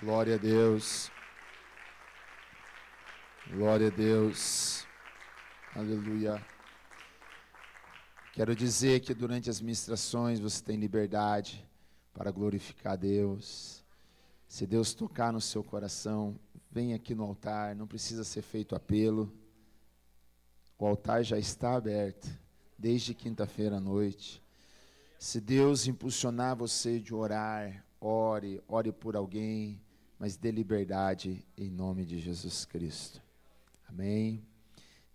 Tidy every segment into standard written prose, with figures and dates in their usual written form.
Glória a Deus. Glória a Deus. Aleluia. Quero dizer que durante as ministrações você tem liberdade para glorificar a Deus. Se Deus tocar no seu coração, vem aqui no altar, não precisa ser feito apelo. O altar já está aberto desde quinta-feira à noite. Se Deus impulsionar você de orar, ore por alguém, mas dê liberdade em nome de Jesus Cristo. Amém?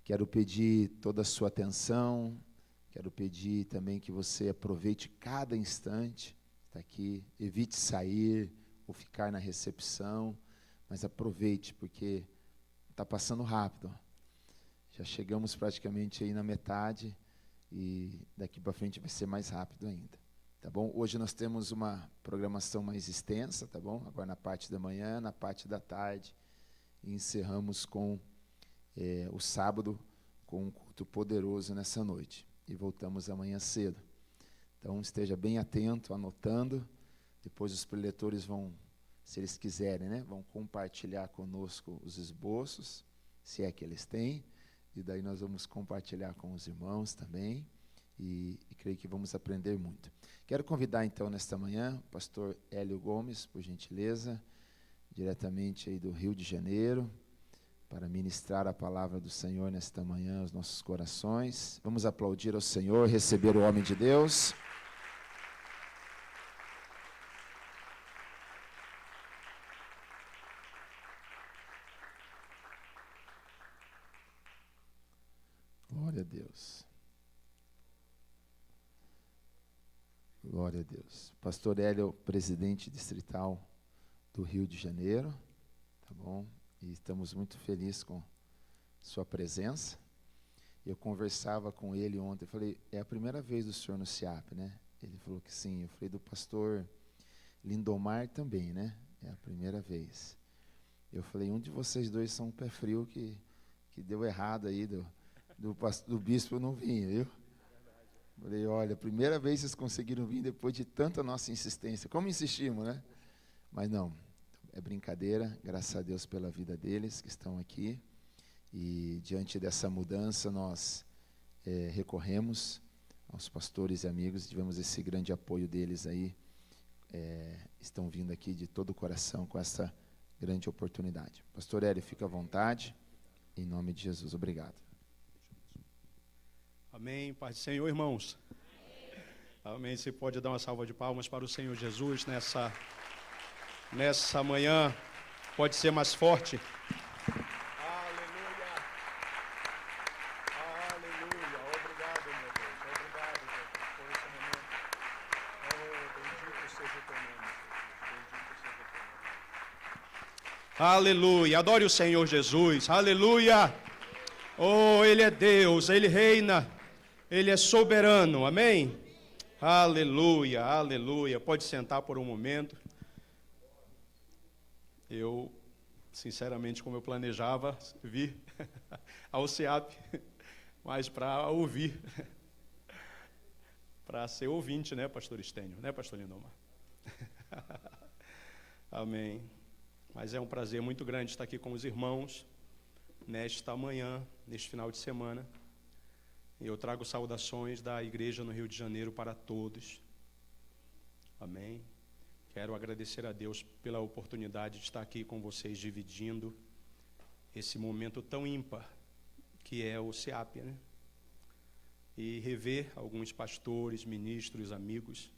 Quero pedir toda a sua atenção, quero pedir também que você aproveite cada instante, está aqui, evite sair ou ficar na recepção, mas aproveite, porque está passando rápido. Já chegamos praticamente aí na metade e daqui para frente vai ser mais rápido ainda. Tá bom? Hoje nós temos uma programação mais extensa, tá bom? Agora na parte da manhã, na parte da tarde, e encerramos com o sábado com um culto poderoso nessa noite. E voltamos amanhã cedo. Então esteja bem atento, anotando. Depois os preletores vão, se eles quiserem, né, vão compartilhar conosco os esboços, se é que eles têm. E daí nós vamos compartilhar com os irmãos também. E creio que vamos aprender muito. Quero convidar então nesta manhã o pastor Hélio Gomes, por gentileza, diretamente aí do Rio de Janeiro, para ministrar a palavra do Senhor nesta manhã aos nossos corações. Vamos aplaudir ao Senhor, receber o homem de Deus. Glória a Deus. Glória a Deus. Pastor Hélio, presidente distrital do Rio de Janeiro, tá bom? E estamos muito felizes com sua presença. Eu conversava com ele ontem, eu falei, é a primeira vez do senhor no SEAP, né? Ele falou que sim. Eu falei, do pastor Lindomar também, né? É a primeira vez. Eu falei, um de vocês dois são um pé frio que deu errado aí, do bispo não vinha, viu? Falei, olha, primeira vez vocês conseguiram vir depois de tanta nossa insistência. Como insistimos, né? Mas não, é brincadeira, graças a Deus pela vida deles que estão aqui. E diante dessa mudança nós recorremos aos pastores e amigos, tivemos esse grande apoio deles aí, estão vindo aqui de todo o coração com essa grande oportunidade. Pastor Hélio, fica à vontade, em nome de Jesus, obrigado. Amém, Pai do Senhor, irmãos. Amém, você pode dar uma salva de palmas para o Senhor Jesus nessa manhã, pode ser mais forte. Aleluia, aleluia, obrigado, meu Deus, obrigado, Jesus, por esse momento. Oh, bendito seja o teu nome, bendito seja o teu nome. Aleluia, adore o Senhor Jesus, aleluia. Oh, Ele é Deus, Ele reina, Ele é soberano, amém? Aleluia, aleluia. Pode sentar por um momento. Eu, sinceramente, como eu planejava vir ao SEAP, mas para ouvir, para ser ouvinte, né, pastor Estênio, né, pastor Lindomar? Amém. Mas é um prazer muito grande estar aqui com os irmãos nesta manhã, neste final de semana. Eu trago saudações da igreja no Rio de Janeiro para todos. Amém. Quero agradecer a Deus pela oportunidade de estar aqui com vocês, dividindo esse momento tão ímpar que é o SEAP, né? E rever alguns pastores, ministros, amigos.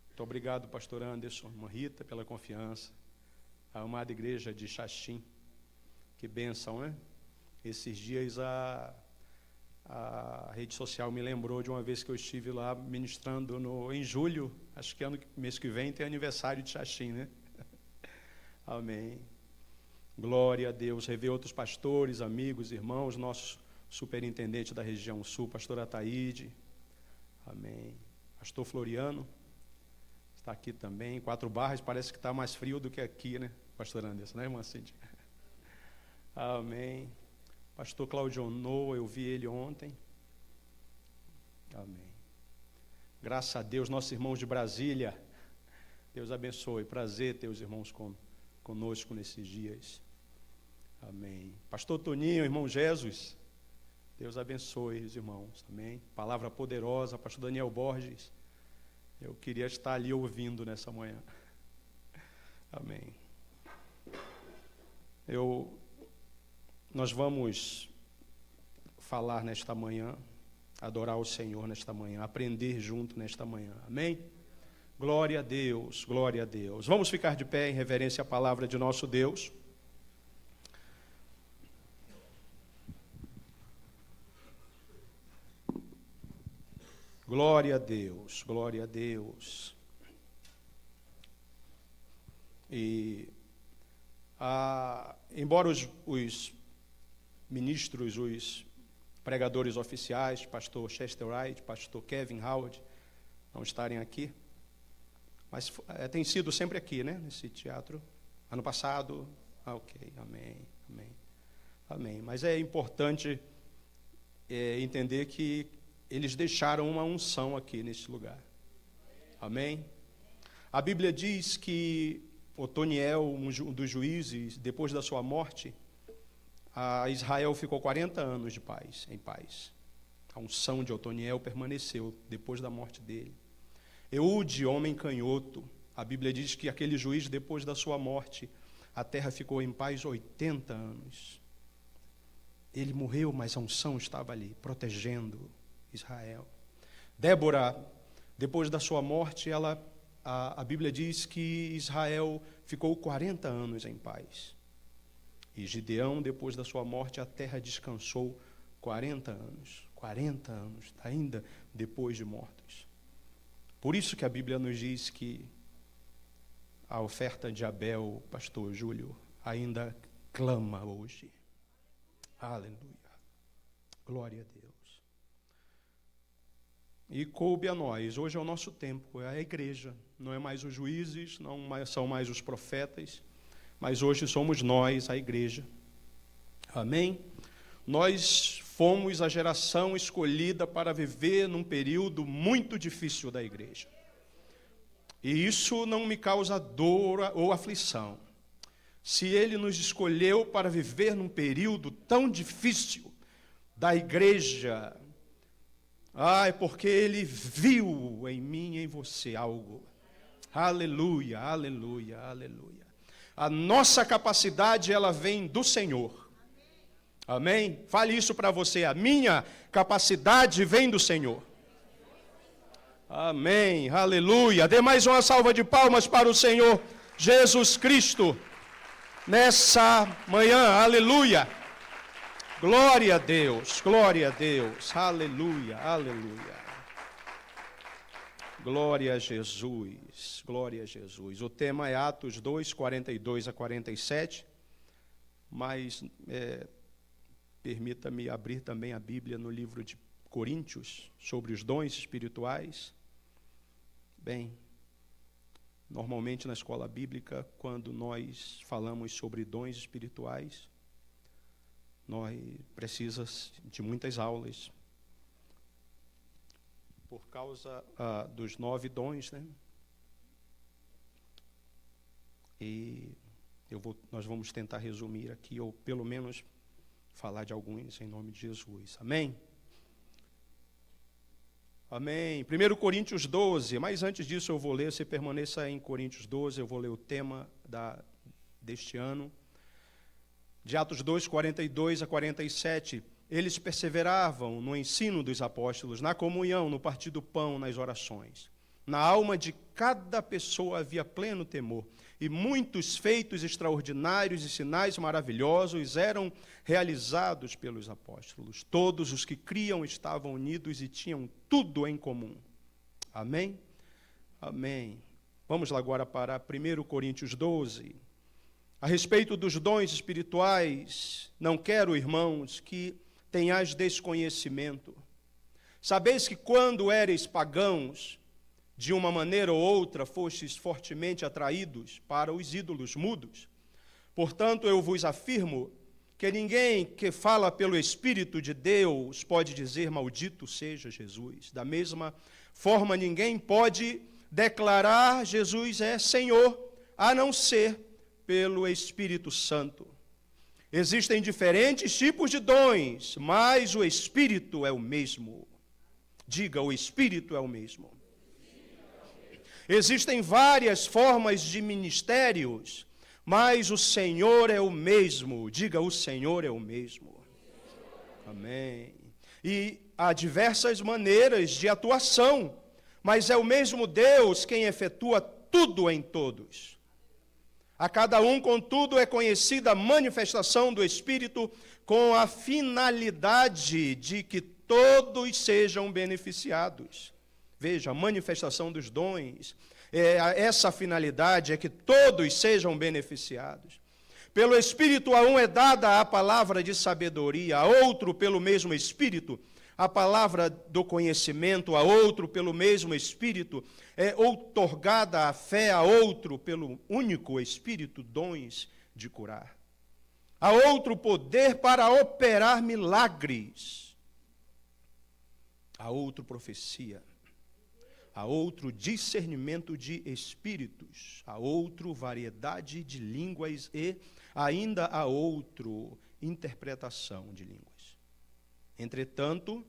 Muito obrigado, pastor Anderson, irmã Rita, pela confiança. A amada igreja de Xaxim. Que bênção, né? Esses dias a rede social me lembrou de uma vez que eu estive lá ministrando em julho, acho que mês que vem tem aniversário de Xaxim, né? Amém. Glória a Deus. Rever outros pastores, amigos, irmãos, nosso superintendente da região sul, pastor Ataíde. Amém. Pastor Floriano está aqui também. 4 Barras, parece que está mais frio do que aqui, né? Pastor Anderson, né, irmã Cíntia? Amém. Pastor Claudio Noa, eu vi ele ontem. Amém. Graças a Deus, nossos irmãos de Brasília. Deus abençoe. Prazer ter os irmãos conosco nesses dias. Amém. Pastor Toninho, irmão Jesus, Deus abençoe os irmãos. Amém. Palavra poderosa, pastor Daniel Borges. Eu queria estar ali ouvindo nessa manhã. Amém. Nós vamos falar nesta manhã, adorar o Senhor nesta manhã, aprender junto nesta manhã. Amém? Glória a Deus, glória a Deus. Vamos ficar de pé em reverência à palavra de nosso Deus. Glória a Deus, glória a Deus. E, embora os ministros, os pregadores oficiais, pastor Chester Wright, pastor Kevin Howard, não estarem aqui, mas tem sido sempre aqui, né, nesse teatro. Ano passado, ok, amém, amém, amém. Mas é importante entender que eles deixaram uma unção aqui nesse lugar. Amém? A Bíblia diz que Otoniel, um dos juízes, depois da sua morte, Israel ficou 40 anos em paz. A unção de Otoniel permaneceu depois da morte dele. Eude, homem canhoto, a Bíblia diz que aquele juiz, depois da sua morte, a terra ficou em paz 80 anos. Ele morreu, mas a unção estava ali, protegendo Israel. Débora, depois da sua morte, a Bíblia diz que Israel ficou 40 anos em paz. E Gideão, depois da sua morte, a terra descansou 40 anos. 40 anos, ainda depois de mortos. Por isso que a Bíblia nos diz que a oferta de Abel, pastor Júlio, ainda clama hoje. Aleluia. Glória a Deus. E coube a nós, hoje é o nosso tempo, é a igreja, não é mais os juízes, não são mais os profetas, mas hoje somos nós, a igreja. Amém? Nós fomos a geração escolhida para viver num período muito difícil da igreja. E isso não me causa dor ou aflição. Se Ele nos escolheu para viver num período tão difícil da igreja, é porque Ele viu em mim e em você algo. Aleluia, aleluia, aleluia. A nossa capacidade, ela vem do Senhor. Amém? Fale isso para você. A minha capacidade vem do Senhor. Amém, aleluia. Dê mais uma salva de palmas para o Senhor Jesus Cristo nessa manhã. Aleluia. Glória a Deus, aleluia, aleluia. Glória a Jesus, glória a Jesus. O tema é Atos 2, 42 a 47, mas permita-me abrir também a Bíblia no livro de Coríntios, sobre os dons espirituais. Bem, normalmente na escola bíblica, quando nós falamos sobre dons espirituais, nós precisamos de muitas aulas, por causa dos 9 dons, né? E nós vamos tentar resumir aqui, ou pelo menos falar de alguns em nome de Jesus. Amém? Amém. 1 Coríntios 12, mas antes disso eu vou ler, você permaneça em Coríntios 12, eu vou ler o tema deste ano. De Atos 2, 42 a 47, eles perseveravam no ensino dos apóstolos, na comunhão, no partir do pão, nas orações. Na alma de cada pessoa havia pleno temor, e muitos feitos extraordinários e sinais maravilhosos eram realizados pelos apóstolos. Todos os que criam estavam unidos e tinham tudo em comum. Amém? Amém. Vamos lá agora para 1 Coríntios 12. A respeito dos dons espirituais, não quero, irmãos, que tenhais desconhecimento. Sabeis que quando éreis pagãos, de uma maneira ou outra, fostes fortemente atraídos para os ídolos mudos. Portanto, eu vos afirmo que ninguém que fala pelo Espírito de Deus pode dizer maldito seja Jesus. Da mesma forma, ninguém pode declarar Jesus é Senhor, a não ser pelo Espírito Santo. Existem diferentes tipos de dons, mas o Espírito é o mesmo. Diga, o Espírito é o mesmo. Existem várias formas de ministérios, mas o Senhor é o mesmo. Diga, o Senhor é o mesmo. Amém. E há diversas maneiras de atuação, mas é o mesmo Deus quem efetua tudo em todos. A cada um, contudo, é conhecida a manifestação do Espírito com a finalidade de que todos sejam beneficiados. Veja, a manifestação dos dons, essa finalidade é que todos sejam beneficiados. Pelo Espírito a um é dada a palavra de sabedoria, a outro pelo mesmo Espírito, a palavra do conhecimento, a outro pelo mesmo Espírito, é outorgada a fé, a outro pelo único Espírito, dons de curar. A outro poder para operar milagres, a outro profecia, a outro discernimento de espíritos, a outro variedade de línguas e ainda a outro interpretação de línguas. Entretanto,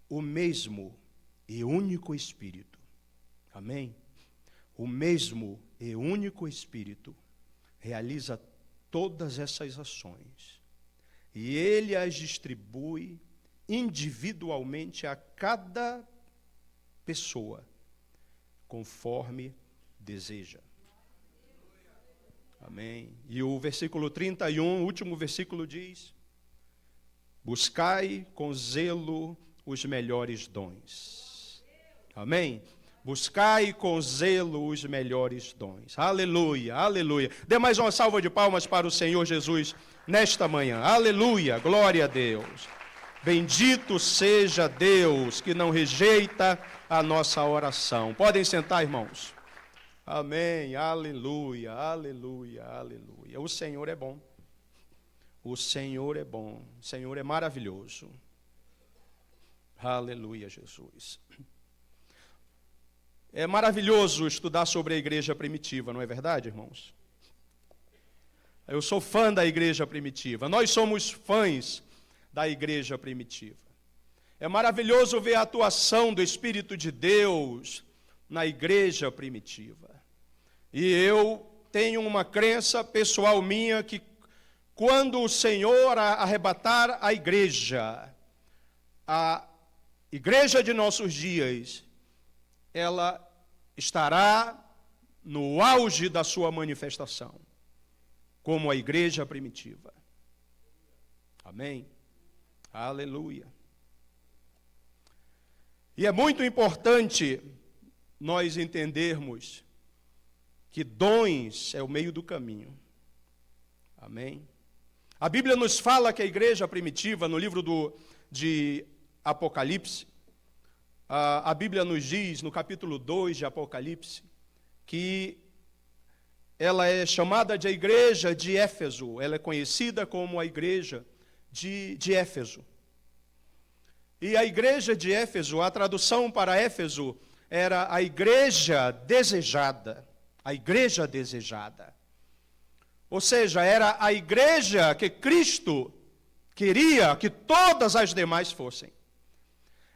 o mesmo e único Espírito, amém? O mesmo e único Espírito realiza todas essas ações e ele as distribui individualmente a cada pessoa, conforme deseja. Amém? E o versículo 31, o último versículo diz: buscai com zelo os melhores dons. Amém? Buscai com zelo os melhores dons. Aleluia, aleluia. Dê mais uma salva de palmas para o Senhor Jesus nesta manhã. Aleluia, glória a Deus. Bendito seja Deus que não rejeita a nossa oração. Podem sentar, irmãos. Amém, aleluia, aleluia, aleluia. O Senhor é bom. O Senhor é bom. O Senhor é maravilhoso. Aleluia, Jesus. É maravilhoso estudar sobre a igreja primitiva, não é verdade, irmãos? Eu sou fã da igreja primitiva. Nós somos fãs da igreja primitiva. É maravilhoso ver a atuação do Espírito de Deus na igreja primitiva. E eu tenho uma crença pessoal minha que quando o Senhor arrebatar a igreja de nossos dias, ela estará no auge da sua manifestação, como a igreja primitiva. Amém? Aleluia. E é muito importante nós entendermos que dons é o meio do caminho. Amém? A Bíblia nos fala que a igreja primitiva, no livro de Apocalipse, a Bíblia nos diz, no capítulo 2 de Apocalipse, que ela é chamada de a igreja de Éfeso, ela é conhecida como a igreja de Éfeso. E a igreja de Éfeso, a tradução para Éfeso era a igreja desejada, a igreja desejada. Ou seja, era a igreja que Cristo queria que todas as demais fossem.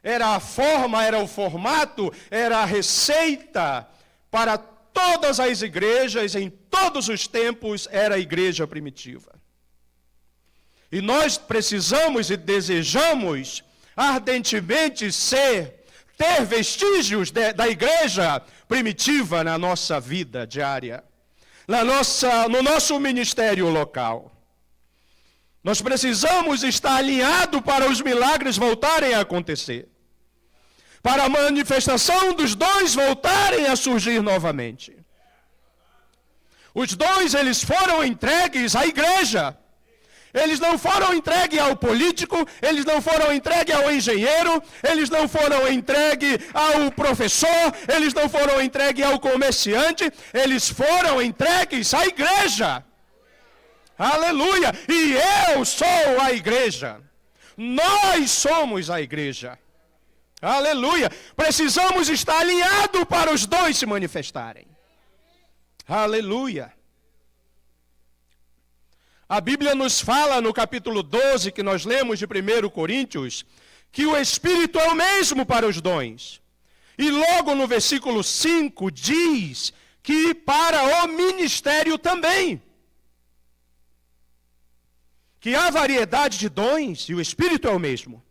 Era a forma, era o formato, era a receita para todas as igrejas, em todos os tempos, era a igreja primitiva. E nós precisamos e desejamos ardentemente ter vestígios da igreja primitiva na nossa vida diária, no nosso ministério local. Nós precisamos estar alinhados para os milagres voltarem a acontecer, para a manifestação dos dons voltarem a surgir novamente. Os dons, eles foram entregues à igreja. Eles não foram entregues ao político, eles não foram entregues ao engenheiro, eles não foram entregues ao professor, eles não foram entregues ao comerciante, eles foram entregues à igreja. Aleluia! E eu sou a igreja. Nós somos a igreja. Aleluia! Precisamos estar alinhados para os dons se manifestarem. Aleluia! A Bíblia nos fala no capítulo 12, que nós lemos de 1 Coríntios, que o Espírito é o mesmo para os dons. E logo no versículo 5 diz que para o ministério também. Que há variedade de dons e o Espírito é o mesmo.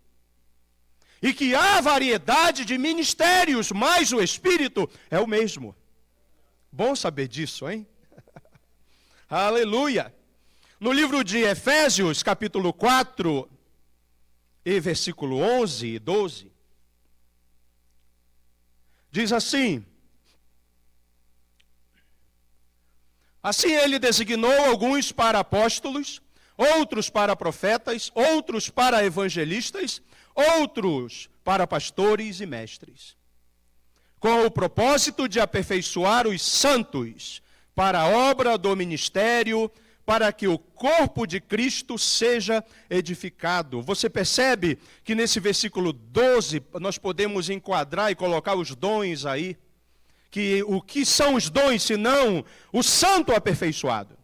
E que há variedade de ministérios, mas o Espírito é o mesmo. Bom saber disso, hein? Aleluia! No livro de Efésios, capítulo 4, e versículo 11 e 12, diz assim: assim ele designou alguns para apóstolos, outros para profetas, outros para evangelistas, outros para pastores e mestres, com o propósito de aperfeiçoar os santos para a obra do ministério, para que o corpo de Cristo seja edificado. Você percebe que nesse versículo 12 nós podemos enquadrar e colocar os dons aí? Que o que são os dons, senão o santo aperfeiçoado?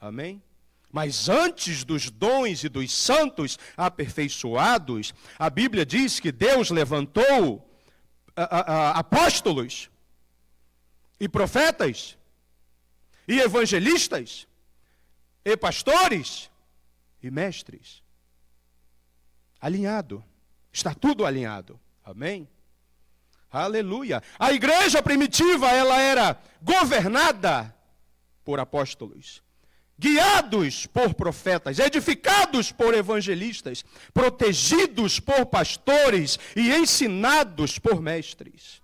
Amém? Mas antes dos dons e dos santos aperfeiçoados, a Bíblia diz que Deus levantou apóstolos e profetas e evangelistas, e pastores, e mestres. Alinhado. Está tudo alinhado. Amém? Aleluia. A igreja primitiva, ela era governada por apóstolos, guiados por profetas, edificados por evangelistas, protegidos por pastores e ensinados por mestres.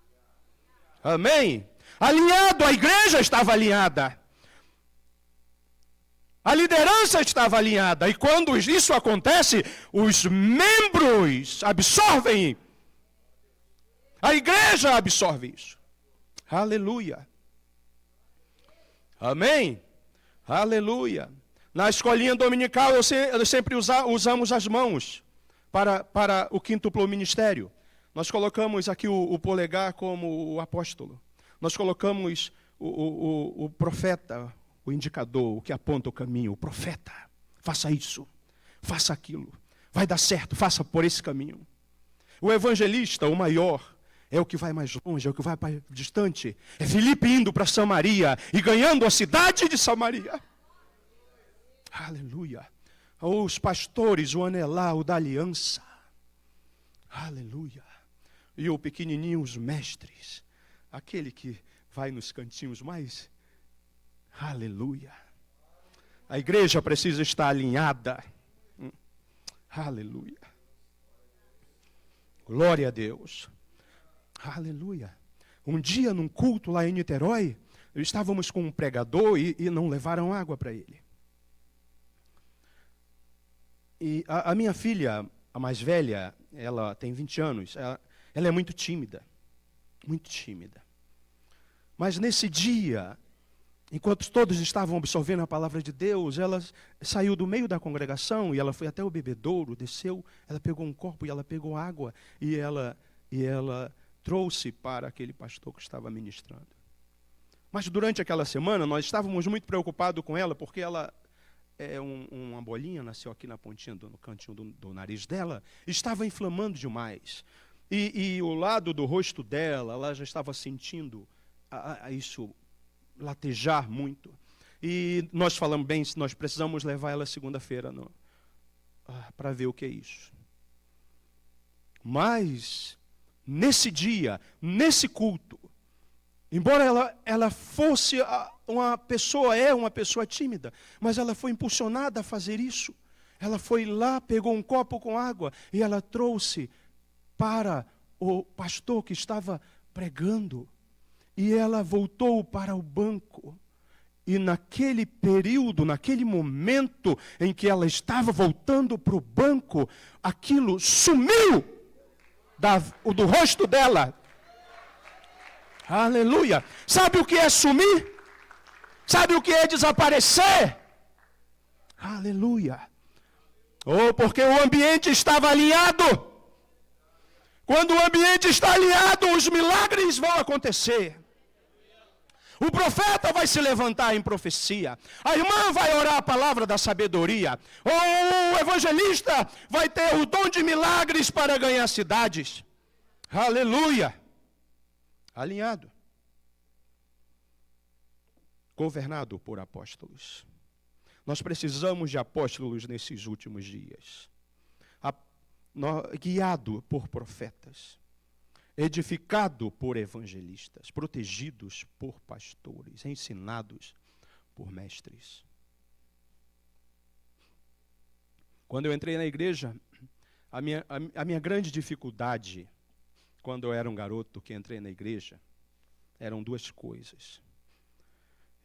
Amém? Alinhado, a igreja estava alinhada. A liderança estava alinhada. E quando isso acontece, os membros absorvem. A igreja absorve isso. Aleluia. Amém? Aleluia. Na escolinha dominical, eu sempre usamos as mãos para o quíntuplo ministério. Nós colocamos aqui o polegar como o apóstolo. Nós colocamos o profeta, o indicador, o que aponta o caminho, o profeta. Faça isso, faça aquilo. Vai dar certo, faça por esse caminho. O evangelista, o maior, é o que vai mais longe, é o que vai mais distante. É Filipe indo para Samaria e ganhando a cidade de Samaria. Aleluia. Os pastores, o anelar, o da aliança. Aleluia. E o pequenininho, os mestres. Aquele que vai nos cantinhos mais. Aleluia. A igreja precisa estar alinhada. Aleluia. Glória a Deus. Aleluia. Um dia, num culto lá em Niterói, estávamos com um pregador e não levaram água para ele. E a minha filha, a mais velha, ela tem 20 anos, ela é muito tímida. Muito tímida. Mas nesse dia, enquanto todos estavam absorvendo a palavra de Deus, ela saiu do meio da congregação e ela foi até o bebedouro, desceu, ela pegou um copo e ela pegou água e ela trouxe para aquele pastor que estava ministrando. Mas durante aquela semana nós estávamos muito preocupados com ela, porque ela é uma bolinha, nasceu aqui na pontinha, no cantinho do nariz dela, estava inflamando demais. E o lado do rosto dela, ela já estava sentindo isso latejar muito. E nós falamos bem, nós precisamos levar ela segunda-feira para ver o que é isso. Mas, nesse dia, nesse culto, embora ela fosse uma pessoa tímida, mas ela foi impulsionada a fazer isso. Ela foi lá, pegou um copo com água e ela trouxe para o pastor que estava pregando. E ela voltou para o banco. E naquele período, naquele momento em que ela estava voltando para o banco, aquilo sumiu do rosto dela. Aleluia. Sabe o que é sumir? Sabe o que é desaparecer? Aleluia. Porque o ambiente estava alinhado. Quando o ambiente está alinhado, os milagres vão acontecer. O profeta vai se levantar em profecia. A irmã vai orar a palavra da sabedoria. O evangelista vai ter o dom de milagres para ganhar cidades. Aleluia. Alinhado. Governado por apóstolos. Nós precisamos de apóstolos nesses últimos dias. Guiado por profetas. Edificado por evangelistas, protegidos por pastores, ensinados por mestres. Quando eu entrei na igreja, a minha grande dificuldade, quando eu era um garoto que entrei na igreja, eram duas coisas.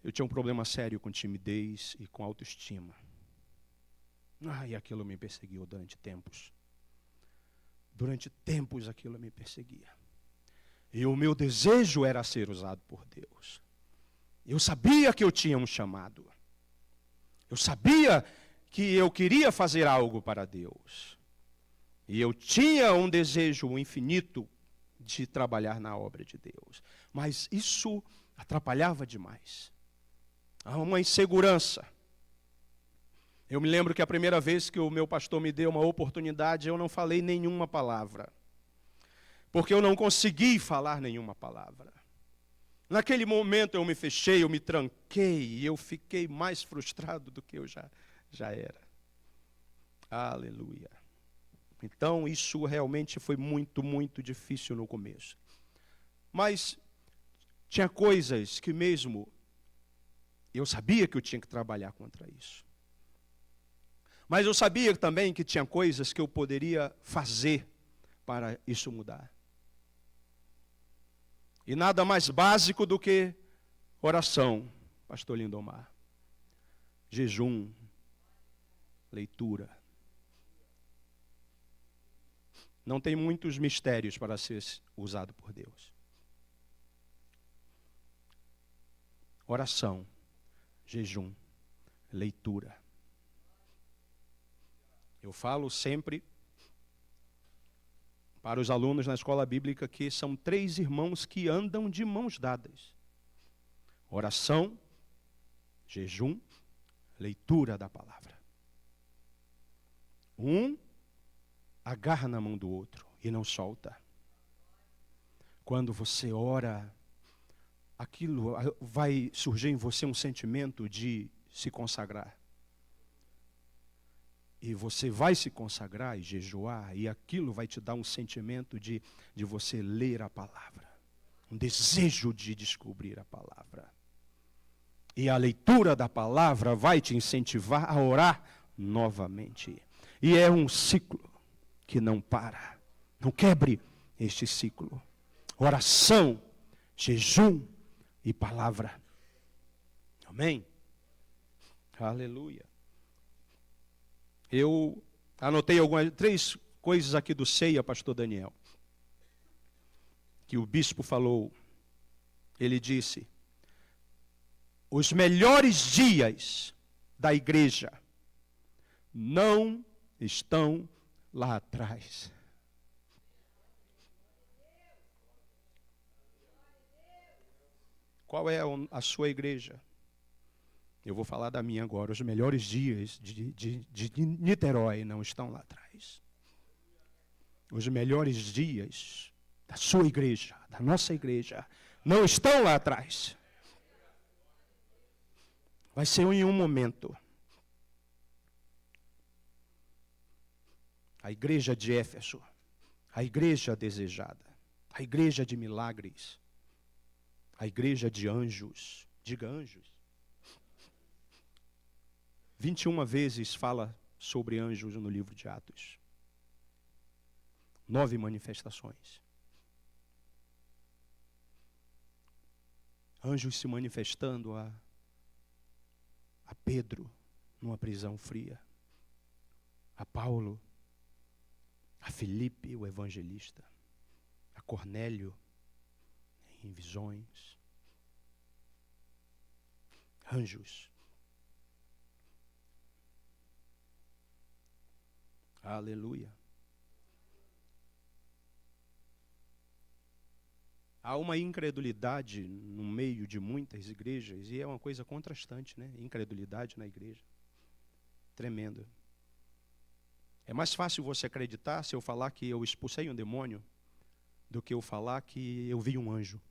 Eu tinha um problema sério com timidez e com autoestima. E aquilo me perseguiu durante tempos. Durante tempos aquilo me perseguia. E o meu desejo era ser usado por Deus. Eu sabia que eu tinha um chamado. Eu sabia que eu queria fazer algo para Deus. E eu tinha um desejo infinito de trabalhar na obra de Deus. Mas isso atrapalhava demais. Há uma insegurança. Eu me lembro que a primeira vez que o meu pastor me deu uma oportunidade, eu não falei nenhuma palavra. Porque eu não consegui falar nenhuma palavra. Naquele momento eu me fechei, eu me tranquei, e eu fiquei mais frustrado do que eu já era. Aleluia. Então isso realmente foi muito, muito difícil no começo. Mas tinha coisas que mesmo eu sabia que eu tinha que trabalhar contra isso. Mas eu sabia também que tinha coisas que eu poderia fazer para isso mudar. E nada mais básico do que oração, pastor Lindomar. Jejum, leitura. Não tem muitos mistérios para ser usado por Deus. Oração, jejum, leitura. Eu falo sempre para os alunos na escola bíblica que são 3 irmãos que andam de mãos dadas. Oração, jejum, leitura da palavra. Um agarra na mão do outro e não solta. Quando você ora, aquilo vai surgir em você um sentimento de se consagrar. E você vai se consagrar e jejuar, e aquilo vai te dar um sentimento de você ler a palavra. Um desejo de descobrir a palavra. E a leitura da palavra vai te incentivar a orar novamente. E é um ciclo que não para. Não quebre este ciclo. Oração, jejum e palavra. Amém? Aleluia. Eu anotei 3 coisas aqui do Ceia, pastor Daniel, que o bispo falou. Ele disse: os melhores dias da igreja não estão lá atrás. Qual é a sua igreja? Eu vou falar da minha agora. Os melhores dias de Niterói não estão lá atrás. Os melhores dias da sua igreja, da nossa igreja, não estão lá atrás. Vai ser em um momento. A igreja de Éfeso, a igreja desejada, a igreja de milagres, a igreja de anjos. Diga anjos. 21 vezes fala sobre anjos no livro de Atos. 9 manifestações. Anjos se manifestando a Pedro numa prisão fria. A Paulo, a Filipe, o evangelista. A Cornélio, em visões. Anjos. Aleluia. Há uma incredulidade no meio de muitas igrejas, e é uma coisa contrastante, né? Incredulidade na igreja. Tremendo. É mais fácil você acreditar se eu falar que eu expulsei um demônio do que eu falar que eu vi um anjo.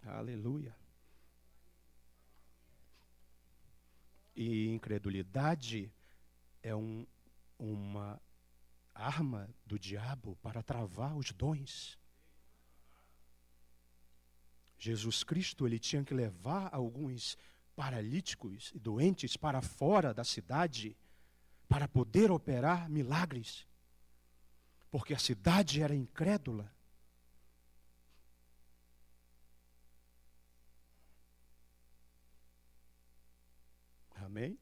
Aleluia. E incredulidade é uma arma do diabo para travar os dons. Jesus Cristo, ele tinha que levar alguns paralíticos e doentes para fora da cidade para poder operar milagres, porque a cidade era incrédula. Amém?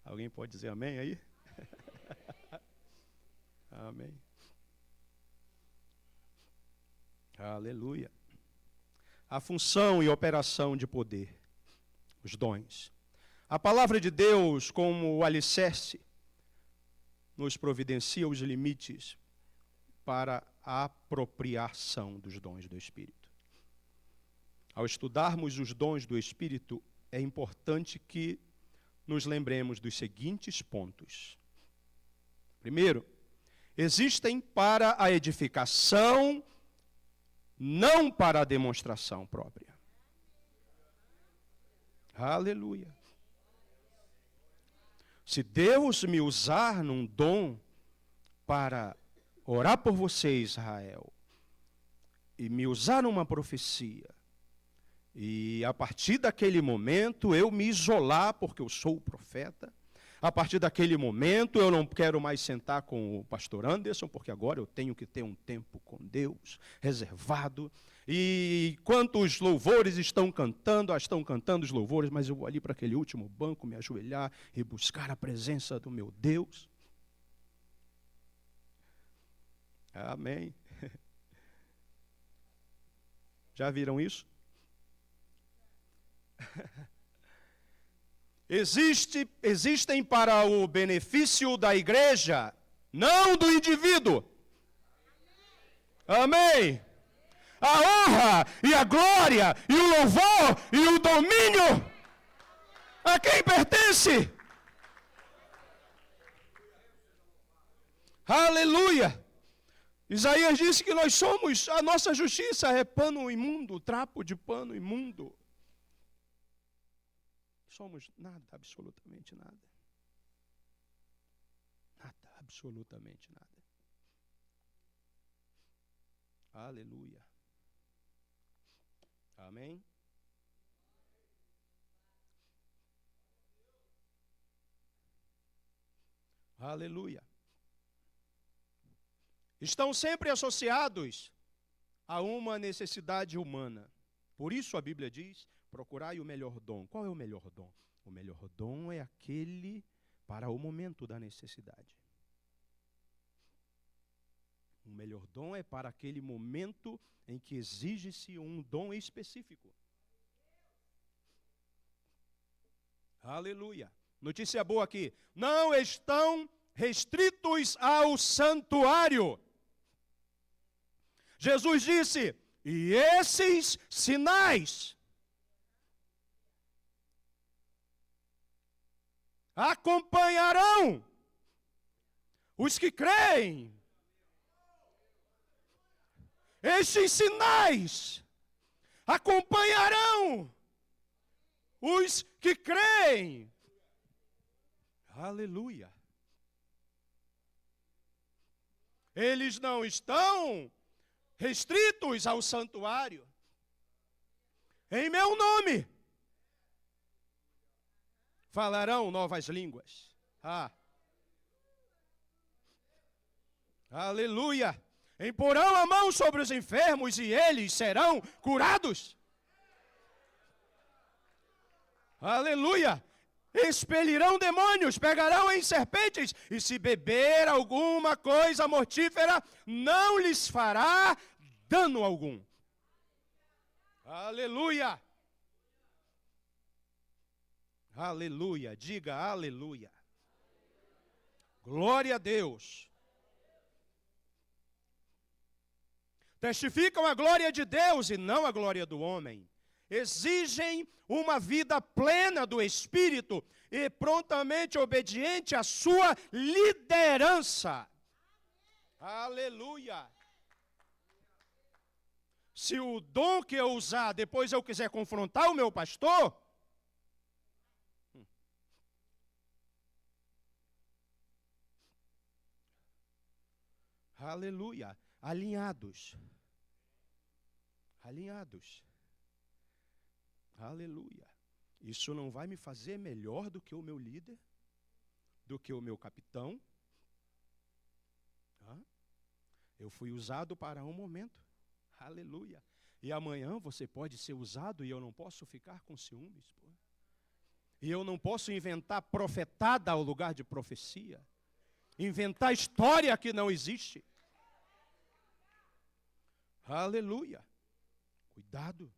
Alguém pode dizer amém aí? Amém. Aleluia. A função e operação de poder, os dons. A palavra de Deus, como o alicerce, nos providencia os limites para a apropriação dos dons do Espírito. Ao estudarmos os dons do Espírito, é importante que nos lembremos dos seguintes pontos. Primeiro, existem para a edificação, não para a demonstração própria. Aleluia. Se Deus me usar num dom para orar por você, Israel, e me usar numa profecia, e a partir daquele momento eu me isolar, porque eu sou o profeta, a partir daquele momento eu não quero mais sentar com o pastor Anderson, porque agora eu tenho que ter um tempo com Deus, reservado. E enquanto os louvores estão cantando os louvores, mas eu vou ali para aquele último banco, me ajoelhar e buscar a presença do meu Deus. Amém. Já viram isso? Existem para o benefício da igreja, não do indivíduo. Amém. A honra e a glória e o louvor e o domínio a quem pertence? Aleluia. Isaías disse que nós somos, a nossa justiça é pano imundo, trapo de pano imundo. Somos nada, absolutamente nada. Nada, absolutamente nada. Aleluia. Amém? Aleluia. Estão sempre associados a uma necessidade humana. Por isso a Bíblia diz: procurai o melhor dom. Qual é o melhor dom? O melhor dom é aquele para o momento da necessidade. O melhor dom é para aquele momento em que exige-se um dom específico. Aleluia. Notícia boa aqui. Não estão restritos ao santuário. Jesus disse: e esses sinais acompanharão os que creem. Estes sinais acompanharão os que creem. Aleluia. Eles não estão restritos ao santuário. Em meu nome falarão novas línguas. Aleluia. Imporão a mão sobre os enfermos e eles serão curados. Aleluia. Expelirão demônios, pegarão em serpentes, e se beber alguma coisa mortífera, não lhes fará dano algum. Aleluia. Aleluia, diga aleluia. Glória a Deus. Testificam a glória de Deus e não a glória do homem. Exigem uma vida plena do Espírito e prontamente obediente à sua liderança. Aleluia. Se o dom que eu usar, depois eu quiser confrontar o meu pastor, aleluia, alinhados. Alinhados. Aleluia. Isso não vai me fazer melhor do que o meu líder, do que o meu capitão. Eu fui usado para um momento. Aleluia. E amanhã você pode ser usado e eu não posso ficar com ciúmes. Pô. E eu não posso inventar profetada ao lugar de profecia. Inventar história que não existe. Aleluia. Cuidado.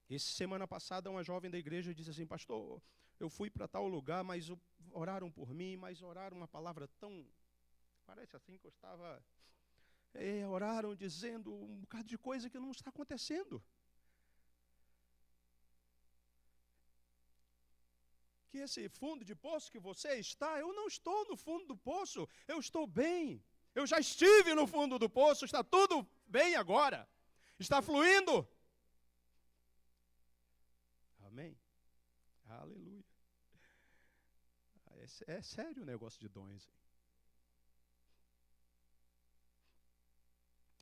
Essa semana passada uma jovem da igreja disse assim: pastor, eu fui para tal lugar, mas oraram por mim, mas oraram uma palavra tão... Parece assim que eu estava... oraram dizendo um bocado de coisa que não está acontecendo. Que esse fundo de poço que você está, eu não estou no fundo do poço, eu estou bem. Eu já estive no fundo do poço, está tudo bem agora. Está fluindo. Amém? Aleluia. É sério o negócio de dons.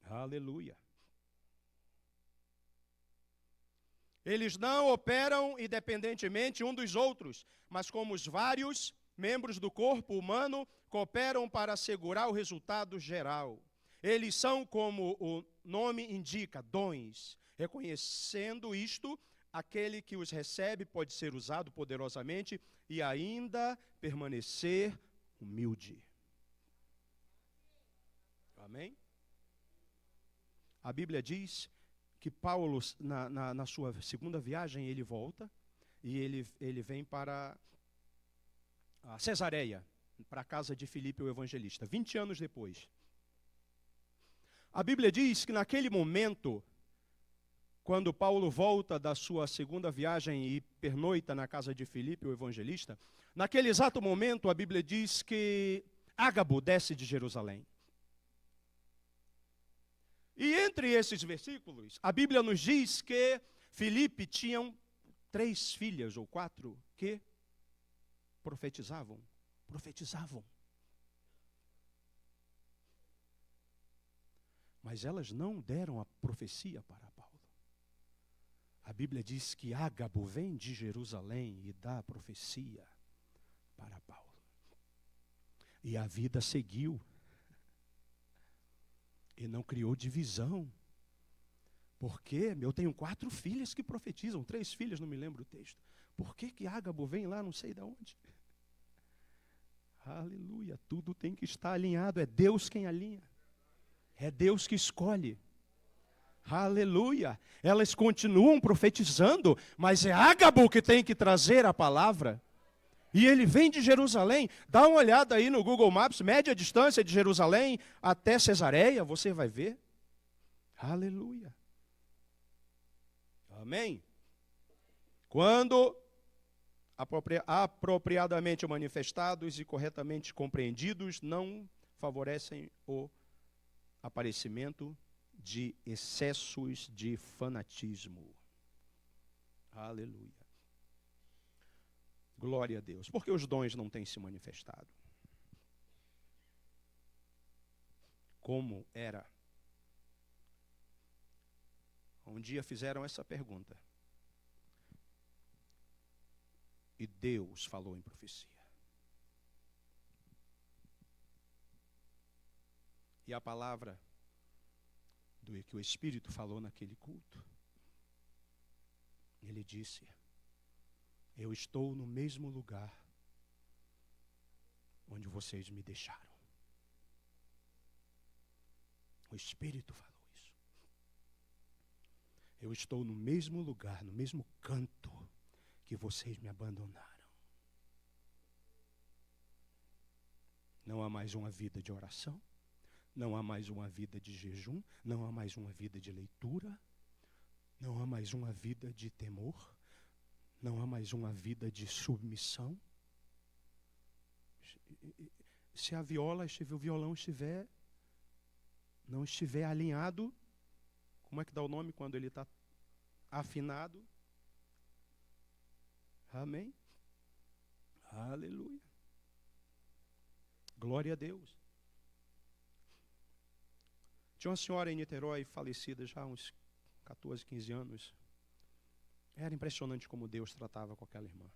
Aleluia. Eles não operam independentemente um dos outros, mas como os vários membros do corpo humano cooperam para assegurar o resultado geral. Eles são, como o nome indica, dons. Reconhecendo isto, aquele que os recebe pode ser usado poderosamente e ainda permanecer humilde. Amém? A Bíblia diz que Paulo, na sua segunda viagem, ele volta e ele vem para a Cesareia, para a casa de Filipe o evangelista, 20 anos depois. A Bíblia diz que naquele momento, quando Paulo volta da sua segunda viagem e pernoita na casa de Filipe o evangelista, naquele exato momento a Bíblia diz que Ágabo desce de Jerusalém. E entre esses versículos, a Bíblia nos diz que Filipe tinha 3 filhas ou 4 que profetizavam. Mas elas não deram a profecia para Paulo. A Bíblia diz que Ágabo vem de Jerusalém e dá a profecia para Paulo. E a vida seguiu. E não criou divisão. Porque eu tenho 4 filhas que profetizam, 3 filhas, não me lembro o texto. Por que Ágabo vem lá, não sei de onde? Aleluia, tudo tem que estar alinhado, é Deus quem alinha. É Deus que escolhe. Aleluia, elas continuam profetizando, mas é Ágabo que tem que trazer a palavra. E ele vem de Jerusalém. Dá uma olhada aí no Google Maps, mede a distância de Jerusalém até Cesareia, você vai ver. Aleluia. Amém? Quando apropriadamente manifestados e corretamente compreendidos, não favorecem o aparecimento de excessos de fanatismo. Aleluia. Glória a Deus. Porque os dons não têm se manifestado. Como era? Um dia fizeram essa pergunta. E Deus falou em profecia. E a palavra do que o Espírito falou naquele culto, ele disse: eu estou no mesmo lugar onde vocês me deixaram. O Espírito falou isso. Eu estou no mesmo lugar, no mesmo canto que vocês me abandonaram. Não há mais uma vida de oração, não há mais uma vida de jejum, não há mais uma vida de leitura, não há mais uma vida de temor, não há mais uma vida de submissão. Se a viola, o violão não estiver alinhado, como é que dá o nome quando ele está afinado? Amém? Aleluia. Glória a Deus. Tinha uma senhora em Niterói, falecida já há uns 14, 15 anos. Era impressionante como Deus tratava com aquela irmã.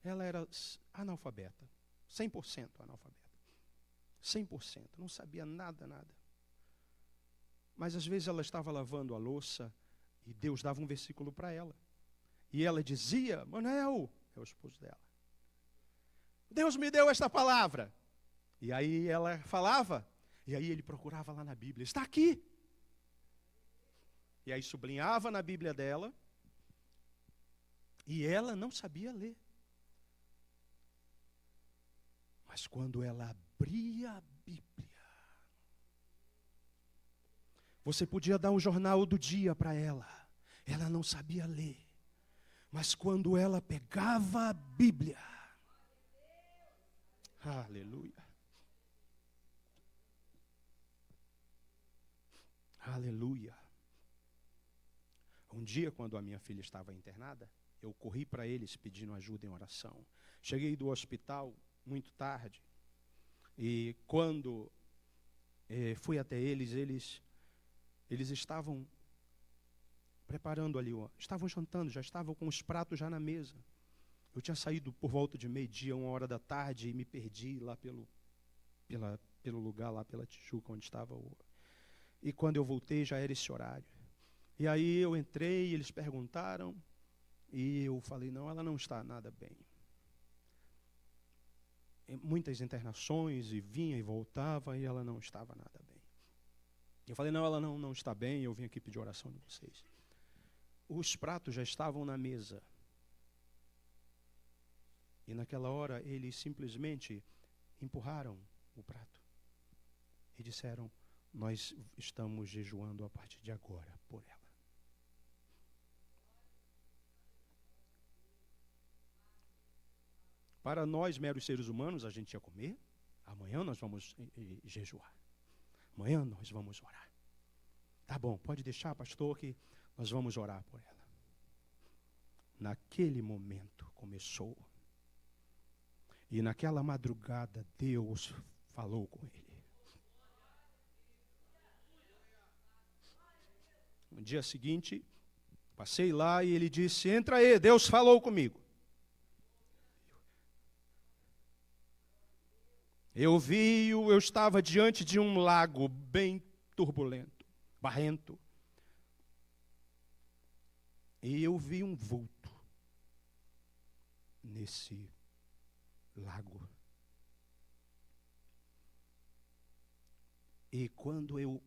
Ela era analfabeta, 100% analfabeta. 100%, não sabia nada. Mas às vezes ela estava lavando a louça e Deus dava um versículo para ela. E ela dizia: Manel, é o esposo dela, Deus me deu esta palavra. E aí ela falava, e aí ele procurava lá na Bíblia, está aqui. E aí sublinhava na Bíblia dela, e ela não sabia ler. Mas quando ela abria a Bíblia, você podia dar um jornal do dia para ela, ela não sabia ler. Mas quando ela pegava a Bíblia, aleluia, aleluia. Um dia, quando a minha filha estava internada, eu corri para eles pedindo ajuda em oração. Cheguei do hospital muito tarde, e quando fui até eles estavam preparando ali, estavam jantando, já estavam com os pratos já na mesa. Eu tinha saído por volta de 12:00, 13h, e me perdi lá pelo lugar, lá pela Tijuca, onde estava E quando eu voltei, já era esse horário. E aí eu entrei, eles perguntaram, e eu falei: não, ela não está nada bem. Muitas internações, e vinha e voltava, e ela não estava nada bem. Eu falei: não, ela não está bem, eu vim aqui pedir oração de vocês. Os pratos já estavam na mesa. E naquela hora, eles simplesmente empurraram o prato e disseram: nós estamos jejuando a partir de agora por ela. Para nós, meros seres humanos, a gente ia comer. Amanhã nós vamos jejuar. Amanhã nós vamos orar. Tá bom, pode deixar, pastor, que nós vamos orar por ela. Naquele momento começou. E naquela madrugada, Deus falou com ele. No dia seguinte, passei lá e ele disse: entra aí, Deus falou comigo. Eu estava diante de um lago bem turbulento, barrento. E eu vi um vulto nesse lago. E quando eu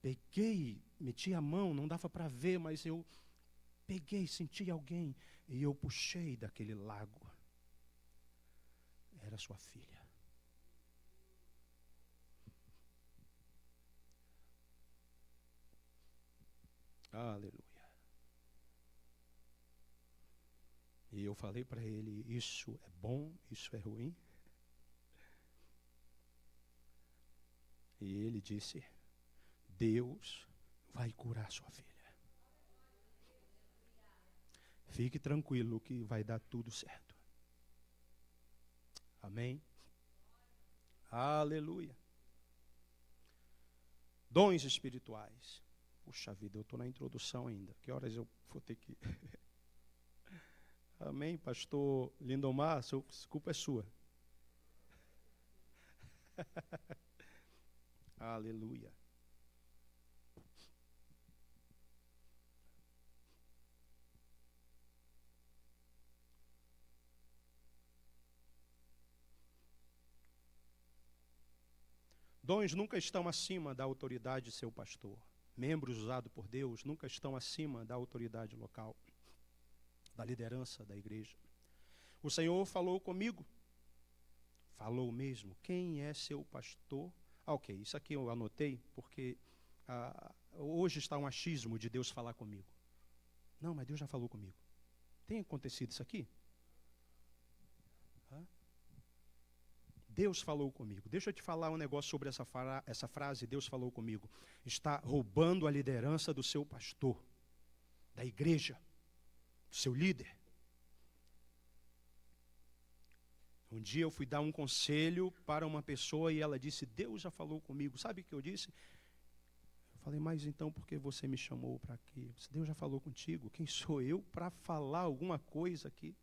peguei, meti a mão, não dava para ver, mas eu peguei, senti alguém, e eu puxei daquele lago. Era sua filha. Aleluia. E eu falei para ele: isso é bom, isso é ruim? E ele disse: Deus vai curar sua filha. Fique tranquilo que vai dar tudo certo. Amém? Aleluia. Dons espirituais. Puxa vida, eu estou na introdução ainda. Que horas eu vou ter que... Amém, pastor Lindomar, a culpa é sua. Aleluia. Dons nunca estão acima da autoridade de seu pastor. Membros usados por Deus nunca estão acima da autoridade local. da liderança da igreja. O Senhor falou comigo. Falou mesmo. Quem é seu pastor? Ok, isso aqui eu anotei porque hoje está um achismo de Deus falar comigo. Não, mas Deus já falou comigo. Tem acontecido isso aqui? Deus falou comigo. Deixa eu te falar um negócio sobre essa frase, Deus falou comigo. Está roubando a liderança do seu pastor, da igreja, do seu líder. Um dia eu fui dar um conselho para uma pessoa e ela disse, Deus já falou comigo. Sabe o que eu disse? Eu falei, mas então por que você me chamou para aqui? Deus já falou contigo. Quem sou eu para falar alguma coisa aqui?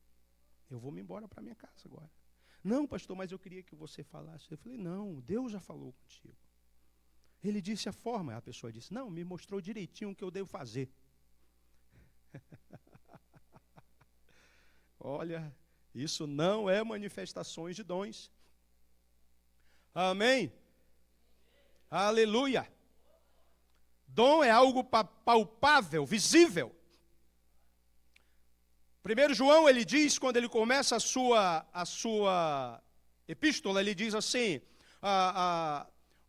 Eu vou me embora para minha casa agora. Não, pastor, mas eu queria que você falasse. Eu falei, não, Deus já falou contigo. Ele disse a forma, a pessoa disse, não, me mostrou direitinho o que eu devo fazer. Olha, isso não é manifestações de dons. Amém? Aleluia. Dom é algo palpável, visível. 1 João, ele diz, quando ele começa a sua epístola, ele diz assim,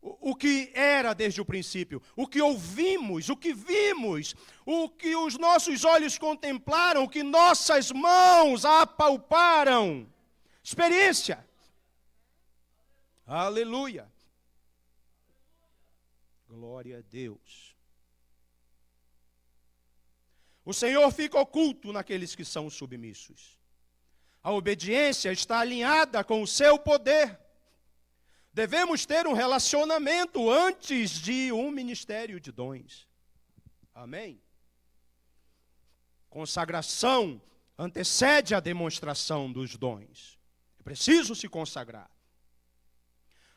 o que era desde o princípio, o que ouvimos, o que vimos, o que os nossos olhos contemplaram, o que nossas mãos apalparam. Experiência. Aleluia. Glória a Deus. O Senhor fica oculto naqueles que são submissos. A obediência está alinhada com o seu poder. Devemos ter um relacionamento antes de um ministério de dons. Amém? Consagração antecede a demonstração dos dons. É preciso se consagrar.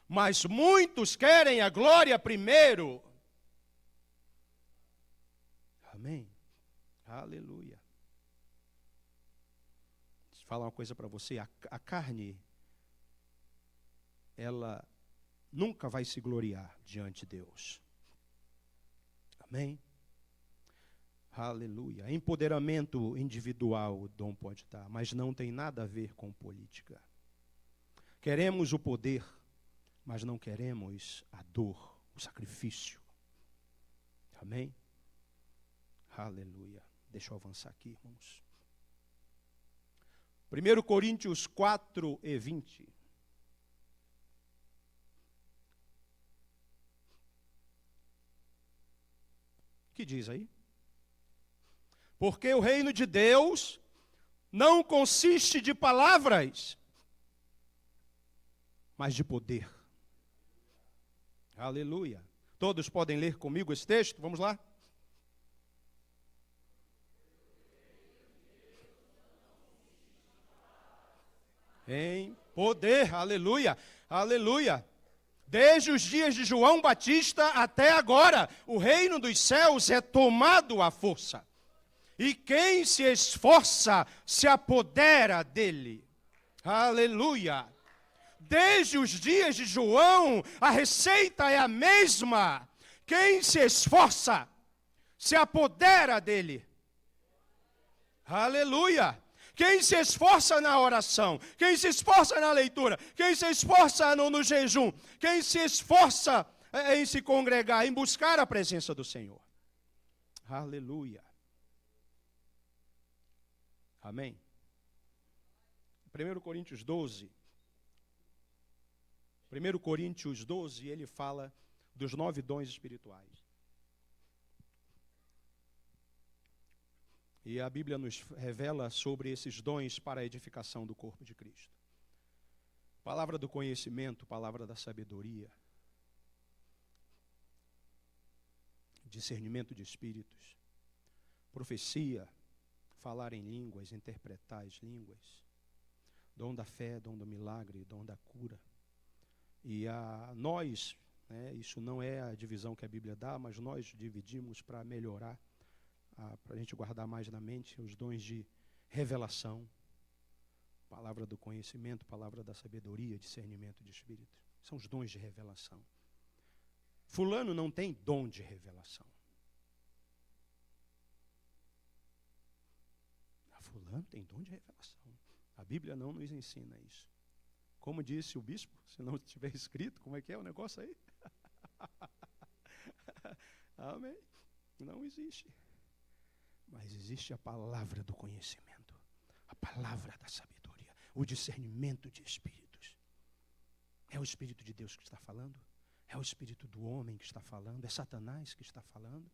Mas muitos querem a glória primeiro. Amém? Aleluia. Deixa eu falar uma coisa para você. A carne, ela nunca vai se gloriar diante de Deus. Amém? Aleluia. Empoderamento individual o dom pode dar, mas não tem nada a ver com política. Queremos o poder, mas não queremos a dor, o sacrifício. Amém? Aleluia. Deixa eu avançar aqui, irmãos. 1 Coríntios 4 e 20. O que diz aí? Porque o reino de Deus não consiste de palavras, mas de poder. Aleluia. Todos podem ler comigo esse texto? Vamos lá? Em poder, aleluia, aleluia. Desde os dias de João Batista até agora, o reino dos céus é tomado à força. E quem se esforça, se apodera dele. Aleluia. Desde os dias de João, a receita é a mesma. Quem se esforça, se apodera dele. Aleluia. Quem se esforça na oração, quem se esforça na leitura, quem se esforça no jejum, quem se esforça em se congregar, em buscar a presença do Senhor. Aleluia. Amém. 1 Coríntios 12. 1 Coríntios 12, ele fala dos 9 dons espirituais. E a Bíblia nos revela sobre esses dons para a edificação do corpo de Cristo. Palavra do conhecimento, palavra da sabedoria, discernimento de espíritos, profecia, falar em línguas, interpretar as línguas, dom da fé, dom do milagre, dom da cura. E nós, isso não é a divisão que a Bíblia dá, mas nós dividimos para melhorar, para a gente guardar mais na mente os dons de revelação, palavra do conhecimento, palavra da sabedoria, discernimento de espírito. São os dons de revelação. Fulano não tem dom de revelação. fulano tem dom de revelação. A Bíblia não nos ensina isso. Como disse o bispo, se não estiver escrito, como é que é o negócio aí? Amém. Não existe. Mas existe a palavra do conhecimento, a palavra da sabedoria, o discernimento de espíritos. É o Espírito de Deus que está falando? É o Espírito do homem que está falando? É Satanás que está falando?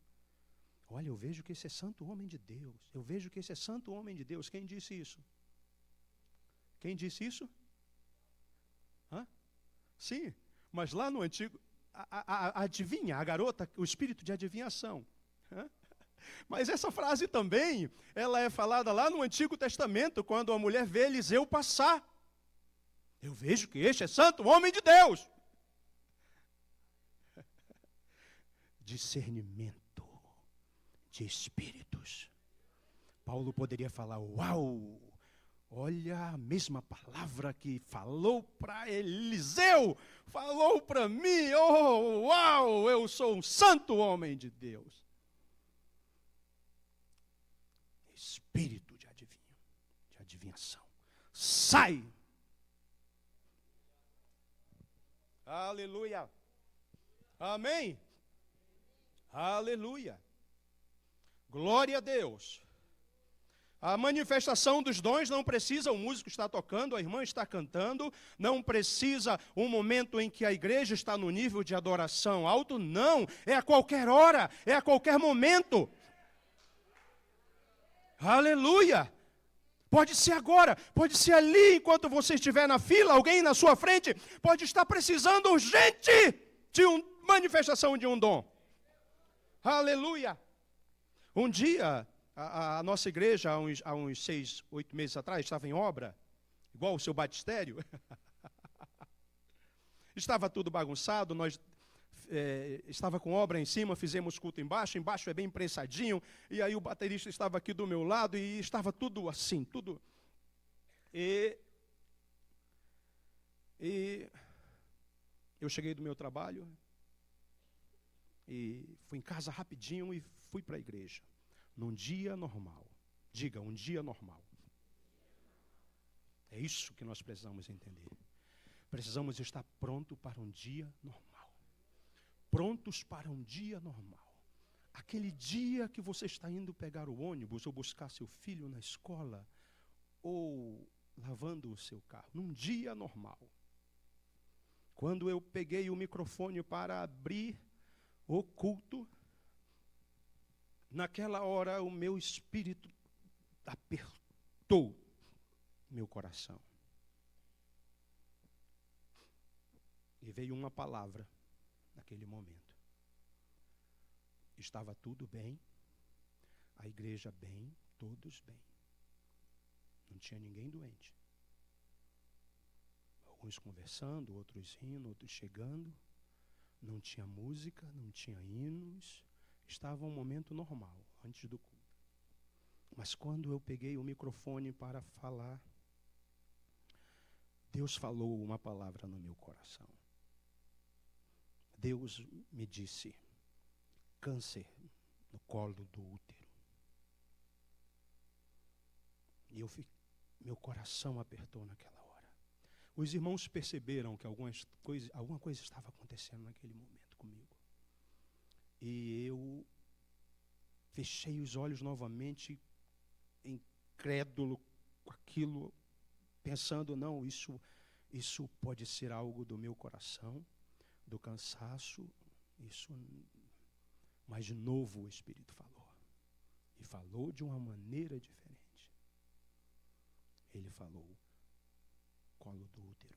Olha, eu vejo que esse é santo homem de Deus. Eu vejo que esse é santo homem de Deus. Quem disse isso? Quem disse isso? Hã? Sim, mas lá no antigo, adivinha, a garota, o espírito de adivinhação. Hã? Mas essa frase também, ela é falada lá no Antigo Testamento, quando a mulher vê Eliseu passar. Eu vejo que este é santo homem de Deus. Discernimento de espíritos. Paulo poderia falar, uau, olha a mesma palavra que falou para Eliseu, falou para mim, oh, uau, eu sou um santo homem de Deus. Espírito de adivinhação, sai. Aleluia. Amém. Aleluia. Glória a Deus. A manifestação dos dons não precisa o músico estar tocando, a irmã está cantando, não precisa um momento em que a igreja está no nível de adoração alto, não, é a qualquer hora, é a qualquer momento. Aleluia. Pode ser agora, pode ser ali, enquanto você estiver na fila, alguém na sua frente pode estar precisando urgente de uma manifestação de um dom. Aleluia. Um dia, a nossa igreja, há uns 6, 8 meses atrás, estava em obra, igual o seu batistério. Estava tudo bagunçado, nós estava com obra em cima, fizemos culto embaixo é bem prensadinho, e aí o baterista estava aqui do meu lado, e estava tudo assim, tudo. E eu cheguei do meu trabalho, e fui em casa rapidinho e fui para a igreja. Num dia normal. Diga, um dia normal. É isso que nós precisamos entender. Precisamos estar prontos para um dia normal. Prontos para um dia normal. Aquele dia que você está indo pegar o ônibus ou buscar seu filho na escola ou lavando o seu carro. Num dia normal. Quando eu peguei o microfone para abrir o culto, naquela hora o meu espírito apertou meu coração. E veio uma palavra naquele momento. Estava tudo bem, a igreja bem, todos bem. Não tinha ninguém doente. Alguns conversando, outros rindo, outros chegando. Não tinha música, não tinha hinos. Estava um momento normal, antes do culto. Mas quando eu peguei o microfone para falar, Deus falou uma palavra no meu coração. Deus me disse, câncer no colo do útero. E meu coração apertou naquela hora. Os irmãos perceberam que alguma coisa estava acontecendo naquele momento comigo. E eu fechei os olhos novamente, incrédulo com aquilo, pensando, não, isso pode ser algo do meu coração, do cansaço, mas de novo o Espírito falou. E falou de uma maneira diferente. Ele falou, colo do útero,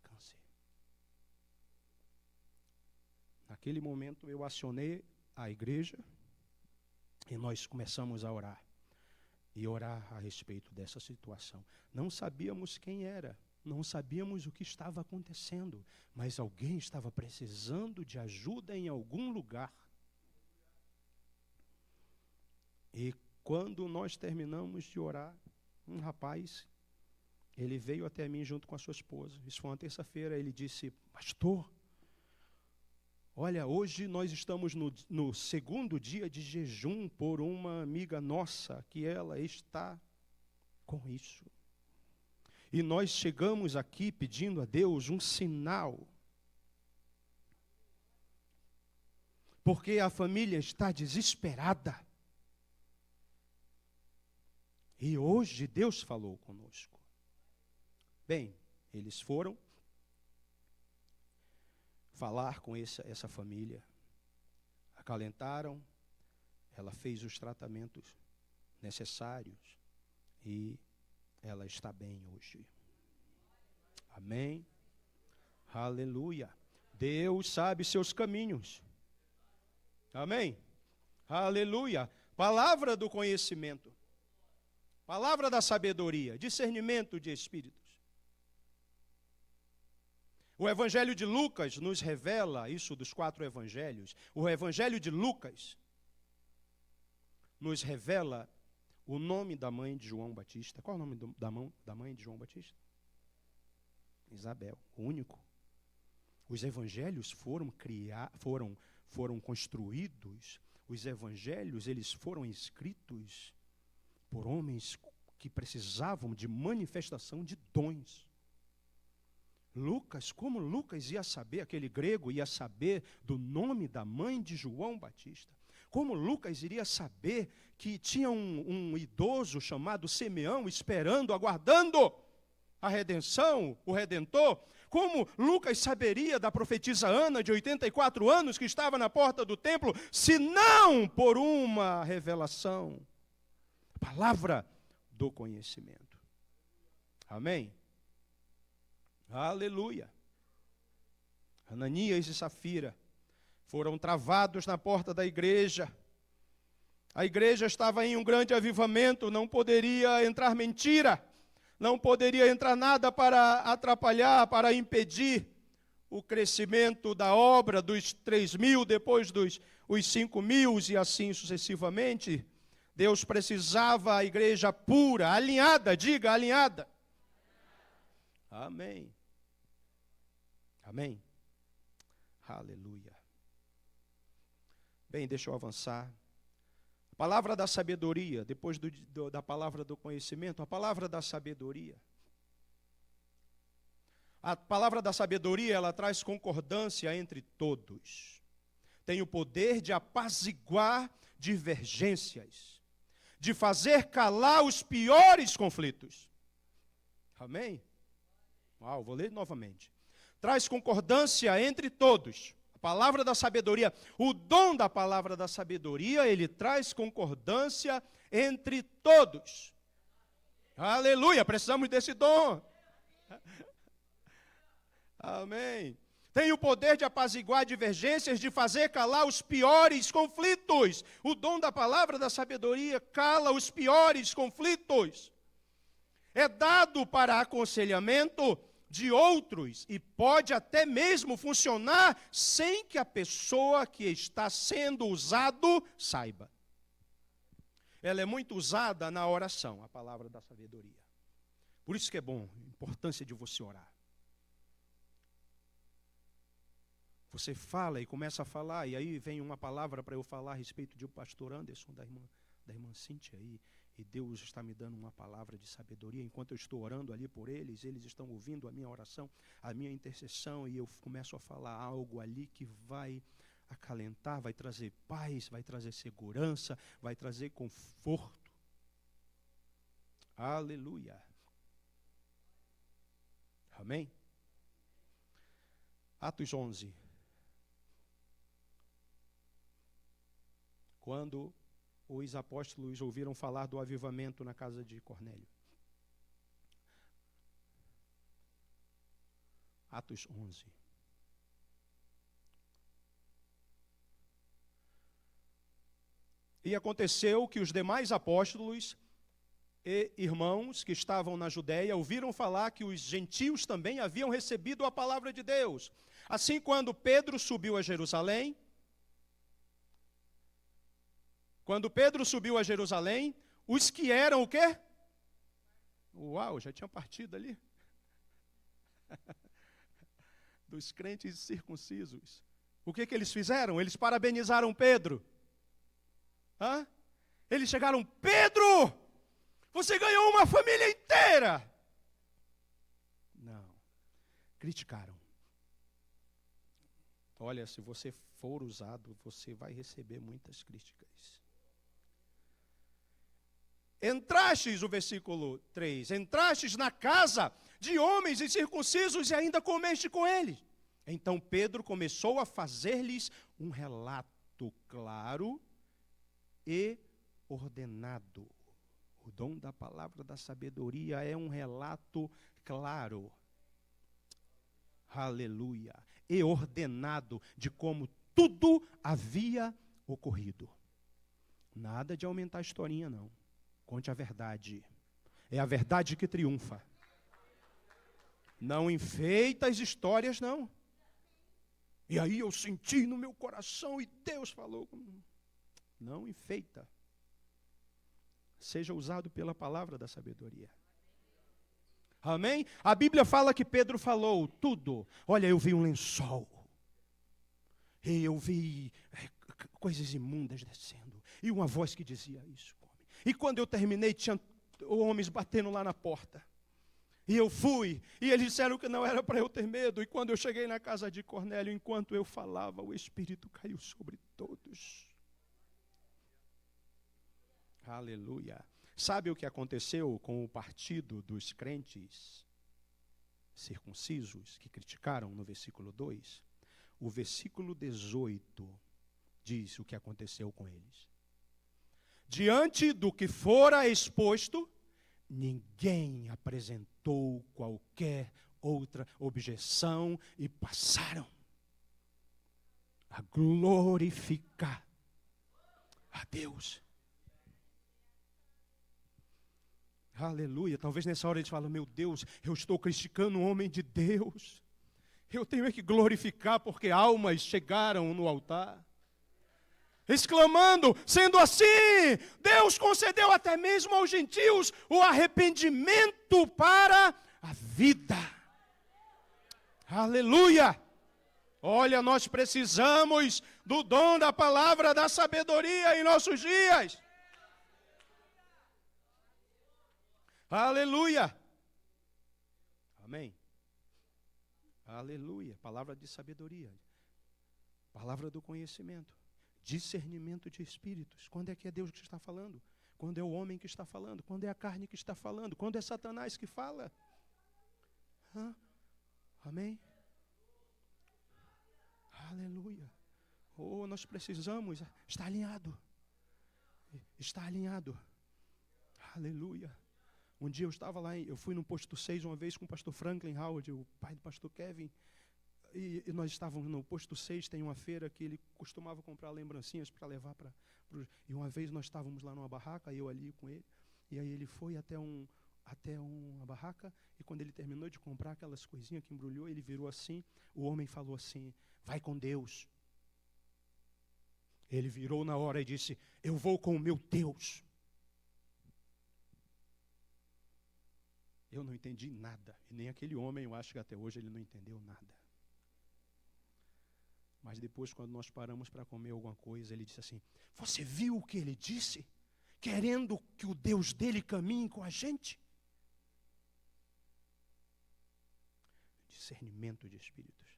câncer. Naquele momento eu acionei a igreja e nós começamos a orar. E orar a respeito dessa situação. Não sabíamos quem era, não sabíamos o que estava acontecendo, mas alguém estava precisando de ajuda em algum lugar. E quando nós terminamos de orar, um rapaz, ele veio até mim junto com a sua esposa. Isso foi uma terça-feira, ele disse, pastor, Olha, hoje nós estamos no segundo dia de jejum por uma amiga nossa, que ela está com isso. E nós chegamos aqui pedindo a Deus um sinal. Porque a família está desesperada. E hoje Deus falou conosco. Bem, eles foram falar com essa família, acalentaram, ela fez os tratamentos necessários e ela está bem hoje. Amém? Aleluia. Deus sabe seus caminhos. Amém? Aleluia. Palavra do conhecimento. Palavra da sabedoria, discernimento de espíritos. O Evangelho de Lucas nos revela isso dos 4 evangelhos. O Evangelho de Lucas nos revela o nome da mãe de João Batista. Qual é o nome da mãe de João Batista? Isabel, o único. Os evangelhos foram construídos. Os evangelhos, eles foram escritos por homens que precisavam de manifestação de dons. Como Lucas ia saber, aquele grego ia saber do nome da mãe de João Batista? Como Lucas iria saber que tinha um idoso chamado Simeão esperando, aguardando a redenção, o Redentor? Como Lucas saberia da profetisa Ana, de 84 anos, que estava na porta do templo, se não por uma revelação? Palavra do conhecimento. Amém? Aleluia. Ananias e Safira foram travados na porta da igreja. A igreja estava em um grande avivamento, não poderia entrar mentira, não poderia entrar nada para atrapalhar, para impedir o crescimento da obra dos 3.000, depois os 5.000 e assim sucessivamente. Deus precisava a igreja pura, alinhada, diga alinhada. Amém. Amém. Aleluia. Bem, deixa eu avançar. A palavra da sabedoria, depois da palavra do conhecimento, a palavra da sabedoria. A palavra da sabedoria, ela traz concordância entre todos. Tem o poder de apaziguar divergências, de fazer calar os piores conflitos. Amém? Uau, vou ler novamente. Traz concordância entre todos. A palavra da sabedoria, o dom da palavra da sabedoria, ele traz concordância entre todos. Aleluia, precisamos desse dom. Amém. Tem o poder de apaziguar divergências, de fazer calar os piores conflitos. O dom da palavra da sabedoria cala os piores conflitos. É dado para aconselhamento de outros e pode até mesmo funcionar sem que a pessoa que está sendo usado saiba. Ela é muito usada na oração, a palavra da sabedoria. Por isso que é bom, a importância de você orar. Você fala e começa a falar, e aí vem uma palavra para eu falar a respeito de o pastor Anderson, da irmã Cíntia aí. E Deus está me dando uma palavra de sabedoria. Enquanto eu estou orando ali por eles, eles estão ouvindo a minha oração, a minha intercessão, e eu começo a falar algo ali que vai acalentar, vai trazer paz, vai trazer segurança, vai trazer conforto. Aleluia. Amém? Atos 11. Quando os apóstolos ouviram falar do avivamento na casa de Cornélio. Atos 11. E aconteceu que os demais apóstolos e irmãos que estavam na Judéia ouviram falar que os gentios também haviam recebido a palavra de Deus. Assim, quando Pedro subiu a Jerusalém, os que eram o quê? Uau, já tinha partido ali. Dos crentes circuncisos. O que eles fizeram? Eles parabenizaram Pedro. Hã? Eles chegaram: Pedro, você ganhou uma família inteira. Não. Criticaram. Olha, se você for usado, você vai receber muitas críticas. Entrastes, o versículo 3, entrastes na casa de homens incircuncisos e ainda comeste com eles. Então Pedro começou a fazer-lhes um relato claro e ordenado. O dom da palavra da sabedoria é um relato claro. Aleluia. E ordenado de como tudo havia ocorrido. Nada de aumentar a historinha, não. Conte a verdade. É a verdade que triunfa. Não enfeita as histórias, não. E aí eu senti no meu coração e Deus falou. Não enfeita. Seja usado pela palavra da sabedoria. Amém? A Bíblia fala que Pedro falou tudo. Olha, eu vi um lençol. E eu vi coisas imundas descendo. E uma voz que dizia isso. E quando eu terminei, tinha homens batendo lá na porta. E eu fui, e eles disseram que não era para eu ter medo. E quando eu cheguei na casa de Cornélio, enquanto eu falava, o Espírito caiu sobre todos. Aleluia. Sabe o que aconteceu com o partido dos crentes circuncisos que criticaram no versículo 2? O versículo 18 diz o que aconteceu com eles. Diante do que fora exposto, ninguém apresentou qualquer outra objeção e passaram a glorificar a Deus. Aleluia. Talvez nessa hora eles falam: meu Deus, eu estou criticando um homem de Deus. Eu tenho que glorificar porque almas chegaram no altar. Exclamando: sendo assim, Deus concedeu até mesmo aos gentios o arrependimento para a vida. Aleluia! Olha, nós precisamos do dom da palavra da sabedoria em nossos dias. Aleluia! Amém? Aleluia! Palavra de sabedoria, palavra do conhecimento. Discernimento de espíritos. Quando é que é Deus que está falando? Quando é o homem que está falando? Quando é a carne que está falando? Quando é Satanás que fala? Amém? Aleluia. Oh, nós precisamos estar alinhado. Estar alinhado. Aleluia. Um dia eu estava lá, eu fui no posto 6 uma vez com o pastor Franklin Howard, o pai do pastor Kevin. E nós estávamos no posto 6, tem uma feira que ele costumava comprar lembrancinhas para levar para... E uma vez nós estávamos lá numa barraca, eu ali com ele, e aí ele foi até uma barraca, e quando ele terminou de comprar aquelas coisinhas que embrulhou, ele virou assim, o homem falou assim: vai com Deus. Ele virou na hora e disse: eu vou com o meu Deus. Eu não entendi nada, e nem aquele homem, eu acho que até hoje ele não entendeu nada. Mas depois, quando nós paramos para comer alguma coisa, ele disse assim: você viu o que ele disse? Querendo que o Deus dele caminhe com a gente? Discernimento de espíritos.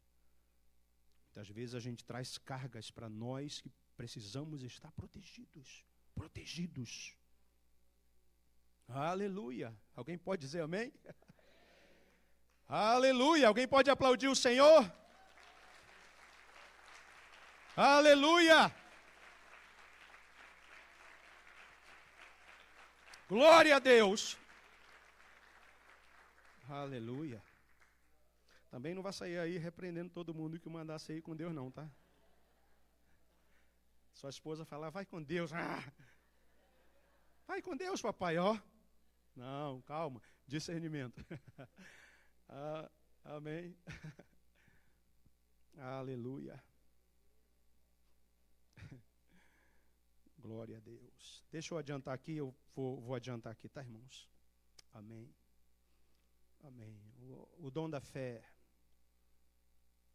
Muitas vezes a gente traz cargas para nós que precisamos estar protegidos. Protegidos. Aleluia. Alguém pode dizer amém? Aleluia. Alguém pode aplaudir o Senhor? Aleluia! Glória a Deus! Aleluia! Também não vai sair aí repreendendo todo mundo que mandar sair com Deus não, tá? Sua esposa falar: vai com Deus. Vai com Deus, papai, ó. Não, calma, discernimento. Amém. Aleluia. Glória a Deus. Deixa eu adiantar aqui, eu vou adiantar aqui, tá, irmãos? Amém. Amém. O dom da fé,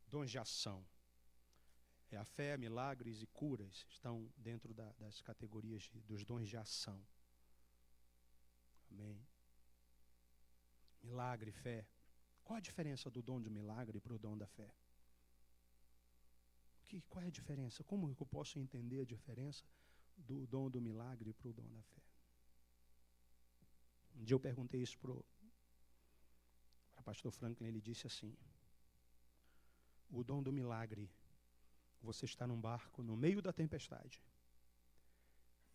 dons de ação. A fé, milagres e curas estão dentro das categorias dos dons de ação. Amém. Milagre, fé. Qual a diferença do dom de milagre para o dom da fé? Qual é a diferença? Como eu posso entender a diferença do dom do milagre para o dom da fé? Um dia eu perguntei isso para o pastor Franklin, ele disse assim: o dom do milagre, você está num barco no meio da tempestade.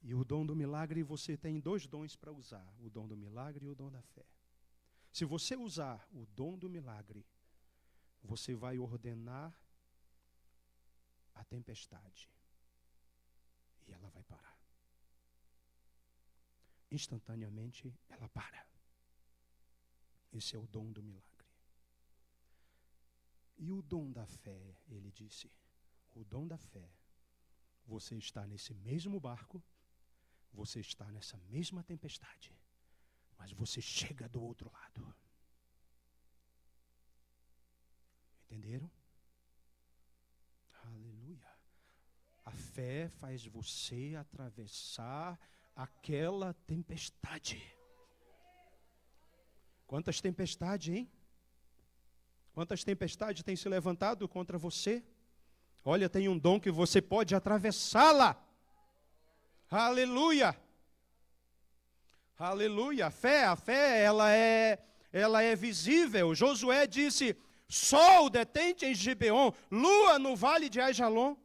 E o dom do milagre, você tem 2 dons para usar, o dom do milagre e o dom da fé. Se você usar o dom do milagre, você vai ordenar a tempestade e ela vai parar. Instantaneamente ela para. Esse é o dom do milagre. E o dom da fé, ele disse, o dom da fé, você está nesse mesmo barco, você está nessa mesma tempestade, mas você chega do outro lado. Entenderam? Aleluia. A fé faz você atravessar aquela tempestade. Quantas tempestades, hein? Quantas tempestades têm se levantado contra você? Olha, tem um dom que você pode atravessá-la. Aleluia. Aleluia. A fé, ela é visível. Josué disse: sol detente em Gibeon, lua no vale de Aijalon.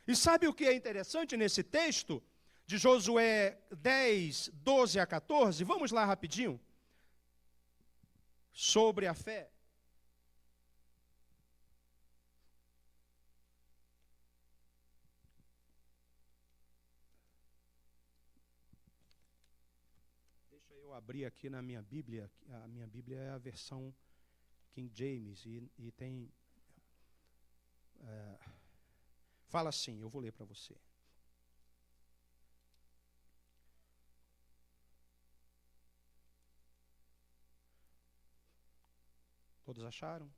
E sabe o que é interessante nesse texto de Josué 10, 12 a 14? Vamos lá rapidinho. Sobre a fé. Deixa eu abrir aqui na minha Bíblia. A minha Bíblia é a versão King James e tem... fala assim, eu vou ler para você. Todos acharam?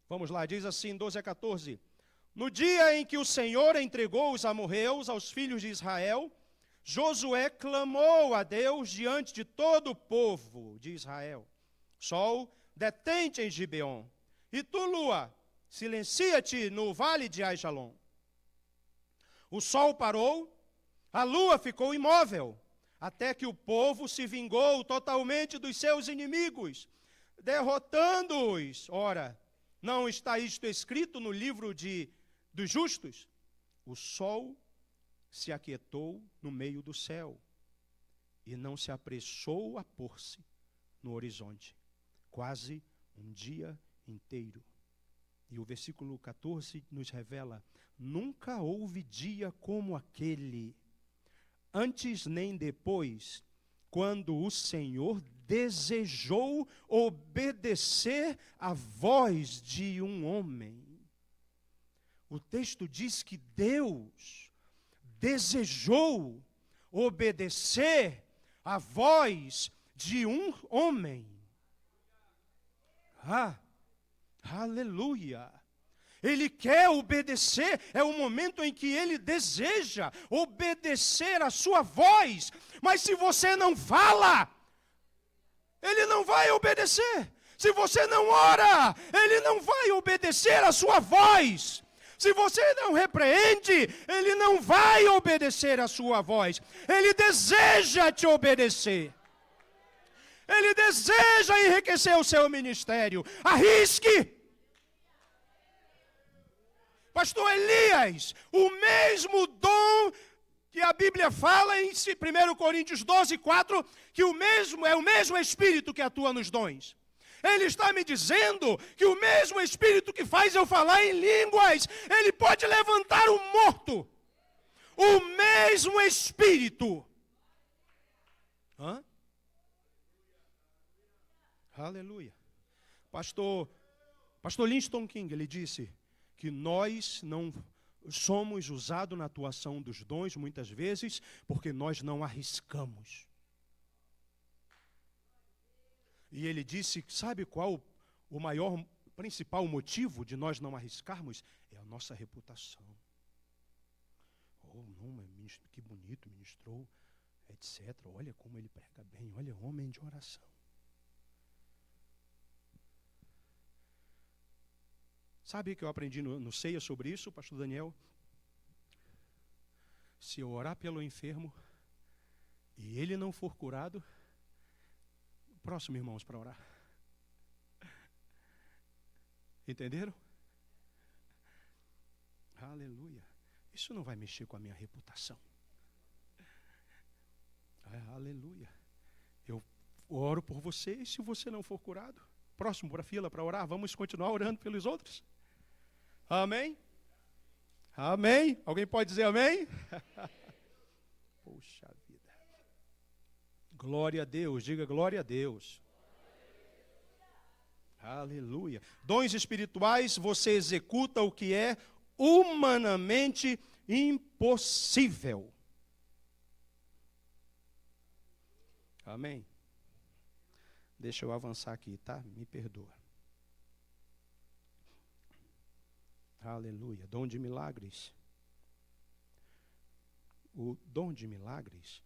Vamos lá, diz assim, 12 a 14. No dia em que o Senhor entregou os amorreus aos filhos de Israel, Josué clamou a Deus diante de todo o povo de Israel: sol, detente em Gibeon, e tu, lua, silencia-te no vale de Aijalon. O sol parou, a lua ficou imóvel, até que o povo se vingou totalmente dos seus inimigos, derrotando-os. Ora, não está isto escrito no livro dos justos? O sol se aquietou no meio do céu e não se apressou a pôr-se no horizonte, quase um dia inteiro. E o versículo 14 nos revela: nunca houve dia como aquele, antes nem depois, quando o Senhor desejou obedecer à voz de um homem. O texto diz que Deus desejou obedecer à voz de um homem. Aleluia! Ele quer obedecer, é o momento em que ele deseja obedecer a sua voz. Mas se você não fala, ele não vai obedecer. Se você não ora, ele não vai obedecer a sua voz. Se você não repreende, ele não vai obedecer a sua voz. Ele deseja te obedecer. Ele deseja enriquecer o seu ministério. Arrisque! Pastor Elias, o mesmo dom que a Bíblia fala em 1 Coríntios 12, 4, que é o mesmo Espírito que atua nos dons. Ele está me dizendo que o mesmo Espírito que faz eu falar em línguas, ele pode levantar um morto. O mesmo Espírito. Aleluia. Pastor Winston King, ele disse que nós não somos usados na atuação dos dons, muitas vezes, porque nós não arriscamos. E ele disse, sabe qual o maior, principal motivo de nós não arriscarmos? É a nossa reputação. Oh, não, mas que bonito, ministrou, etc. Olha como ele prega bem, olha, homem de oração. Sabe que eu aprendi no Ceia sobre isso, pastor Daniel? Se eu orar pelo enfermo e ele não for curado, próximo, irmãos, para orar. Entenderam? Aleluia. Isso não vai mexer com a minha reputação. Aleluia. Eu oro por você e se você não for curado, próximo para a fila para orar, vamos continuar orando pelos outros. Amém? Amém? Alguém pode dizer amém? Poxa vida. Glória a Deus, diga glória a Deus. Aleluia. Dons espirituais, você executa o que é humanamente impossível. Amém? Deixa eu avançar aqui, tá? Me perdoa. Aleluia. Dom de milagres. O dom de milagres,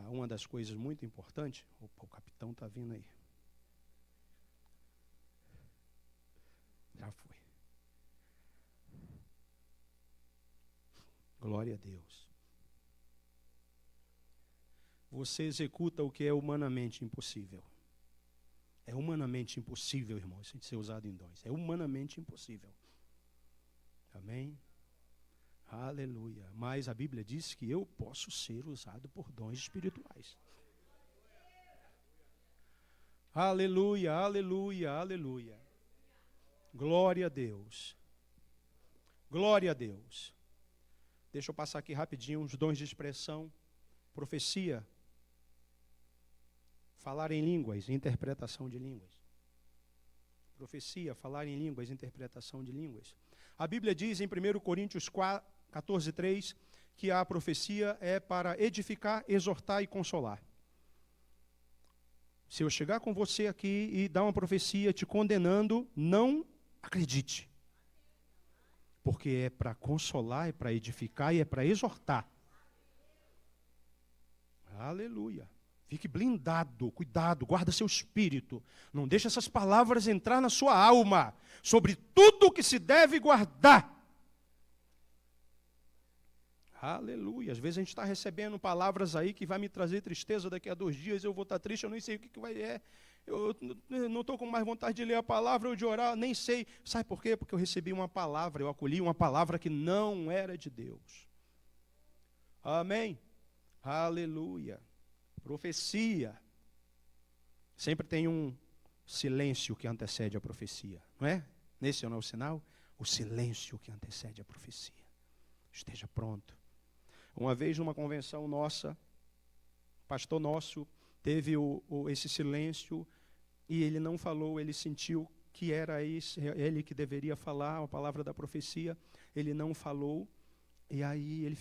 uma das coisas muito importantes. Opa, o capitão está vindo aí. Já foi. Glória a Deus. Você executa o que é humanamente impossível. É humanamente impossível, irmãos, de ser usado em dons. É humanamente impossível. Amém? Aleluia. Mas a Bíblia diz que eu posso ser usado por dons espirituais. Aleluia, aleluia, aleluia. Glória a Deus. Glória a Deus. Deixa eu passar aqui rapidinho os dons de expressão. Profecia. Falar em línguas, interpretação de línguas. Profecia, falar em línguas, interpretação de línguas. A Bíblia diz em 1 Coríntios 14:3 que a profecia é para edificar, exortar e consolar. Se eu chegar com você aqui e dar uma profecia te condenando, não acredite. Porque é para consolar, é para edificar e é para exortar. Aleluia. Fique blindado, cuidado, guarda seu espírito. Não deixe essas palavras entrar na sua alma. Sobre tudo que se deve guardar. Aleluia. Às vezes a gente está recebendo palavras aí que vai me trazer tristeza daqui a 2 dias. Eu vou estar triste, eu nem sei o que vai é. Eu não estou com mais vontade de ler a palavra ou de orar, nem sei. Sabe por quê? Porque eu recebi uma palavra, eu acolhi uma palavra que não era de Deus. Amém? Aleluia. Profecia. Sempre tem um silêncio que antecede a profecia, não é? Nesse não é o sinal? O silêncio que antecede a profecia. Esteja pronto. Uma vez numa convenção nossa, pastor nosso teve esse silêncio e ele não falou, ele sentiu que era ele que deveria falar a palavra da profecia, ele não falou. E aí ele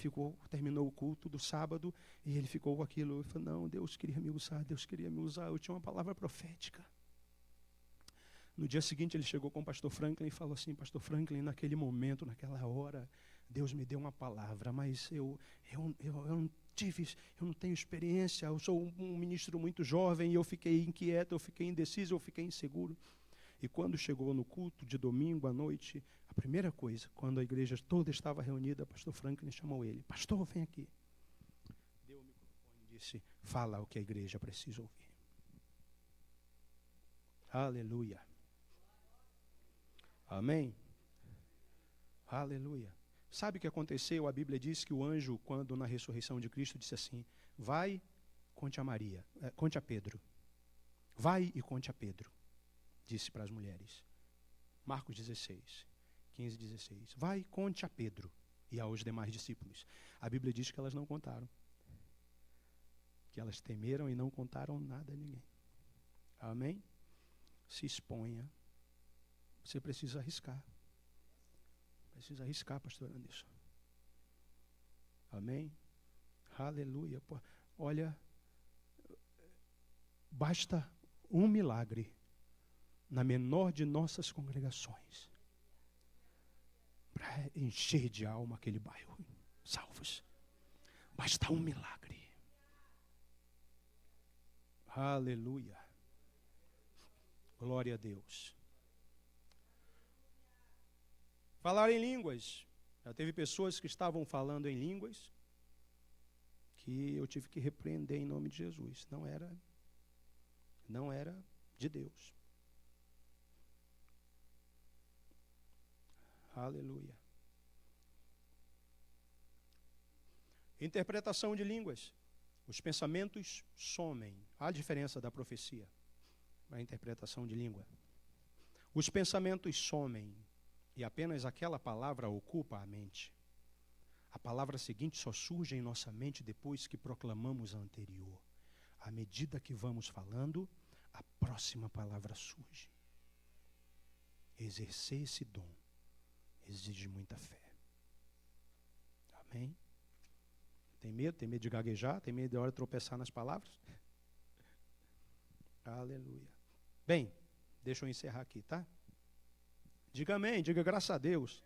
terminou o culto do sábado, e ele ficou com aquilo. Ele falou, não, Deus queria me usar, Deus queria me usar. Eu tinha uma palavra profética. No dia seguinte ele chegou com o pastor Franklin e falou assim, pastor Franklin, naquele momento, naquela hora, Deus me deu uma palavra, mas eu não tenho experiência, eu sou um ministro muito jovem, e eu fiquei inquieto, eu fiquei indeciso, eu fiquei inseguro. E quando chegou no culto de domingo à noite, a primeira coisa, quando a igreja toda estava reunida, o pastor Franklin chamou ele. Pastor, vem aqui. Deu o microfone e disse, fala o que a igreja precisa ouvir. Aleluia. Amém? Aleluia. Sabe o que aconteceu? A Bíblia diz que o anjo, quando na ressurreição de Cristo, disse assim, vai, conte a Pedro. Vai e conte a Pedro. Disse para as mulheres. Marcos 16, 15, 16. Vai, conte a Pedro e aos demais discípulos. A Bíblia diz que elas não contaram. Que elas temeram e não contaram nada a ninguém. Amém? Se exponha. Você precisa arriscar. Precisa arriscar, pastor Anderson. Amém? Aleluia. Olha, Basta um milagre na menor de nossas congregações para encher de alma aquele bairro, salvos. Basta um milagre. Aleluia. Glória a Deus. Falar em línguas. Já teve pessoas que estavam falando em línguas que eu tive que repreender em nome de Jesus. Não era de Deus. Aleluia. Interpretação de línguas. Os pensamentos somem. Há a diferença da profecia, a interpretação de língua. Os pensamentos somem e apenas aquela palavra ocupa a mente. A palavra seguinte só surge em nossa mente depois que proclamamos a anterior. À medida que vamos falando, a próxima palavra surge. Exercer esse dom exige muita fé. Amém? Tem medo? Tem medo de gaguejar? Tem medo de hora de tropeçar nas palavras? Aleluia. Bem, deixa eu encerrar aqui, tá? Diga amém, diga graças a Deus.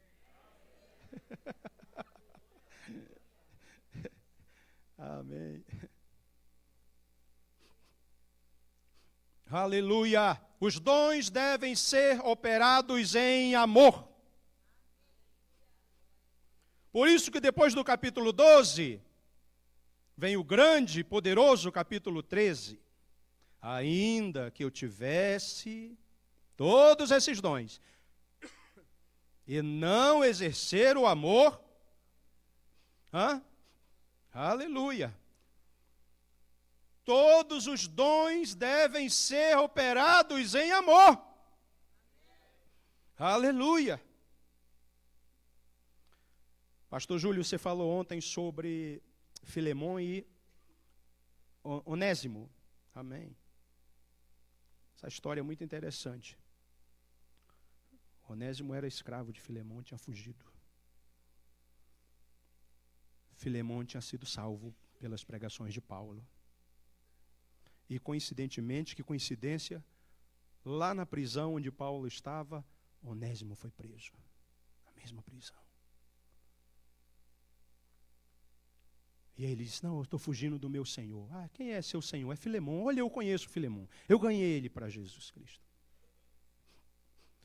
Amém. Aleluia. Os dons devem ser operados em amor. Por isso que depois do capítulo 12, vem o grande e poderoso capítulo 13. Ainda que eu tivesse todos esses dons e não exercer o amor, aleluia. Todos os dons devem ser operados em amor. Aleluia. Pastor Júlio, você falou ontem sobre Filemão e Onésimo. Amém. Essa história é muito interessante. Onésimo era escravo de Filemão, tinha fugido. Filemão tinha sido salvo pelas pregações de Paulo. E coincidentemente, que coincidência, lá na prisão onde Paulo estava, Onésimo foi preso. Na mesma prisão. E aí ele disse, não, eu estou fugindo do meu Senhor. Ah, quem é seu Senhor? É Filemão. Olha, eu conheço Filemão. Eu ganhei ele para Jesus Cristo.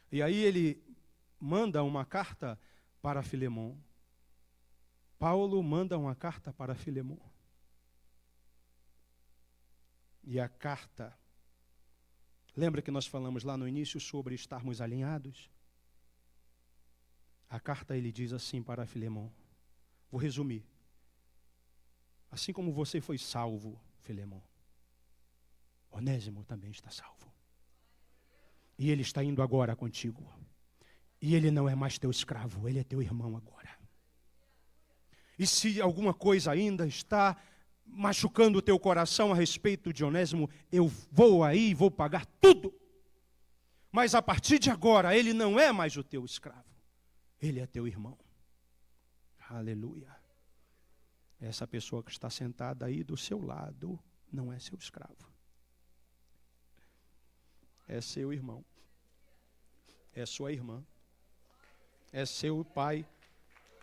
E aí ele manda uma carta para Filemão. Paulo manda uma carta para Filemão. E a carta, lembra que nós falamos lá no início sobre estarmos alinhados? A carta ele diz assim para Filemão. Vou resumir. Assim como você foi salvo, Filemão, Onésimo também está salvo. E ele está indo agora contigo. E ele não é mais teu escravo, ele é teu irmão agora. E se alguma coisa ainda está machucando o teu coração a respeito de Onésimo, eu vou aí e vou pagar tudo. Mas a partir de agora, ele não é mais o teu escravo. Ele é teu irmão. Aleluia. Essa pessoa que está sentada aí do seu lado não é seu escravo. É seu irmão. É sua irmã. É seu pai.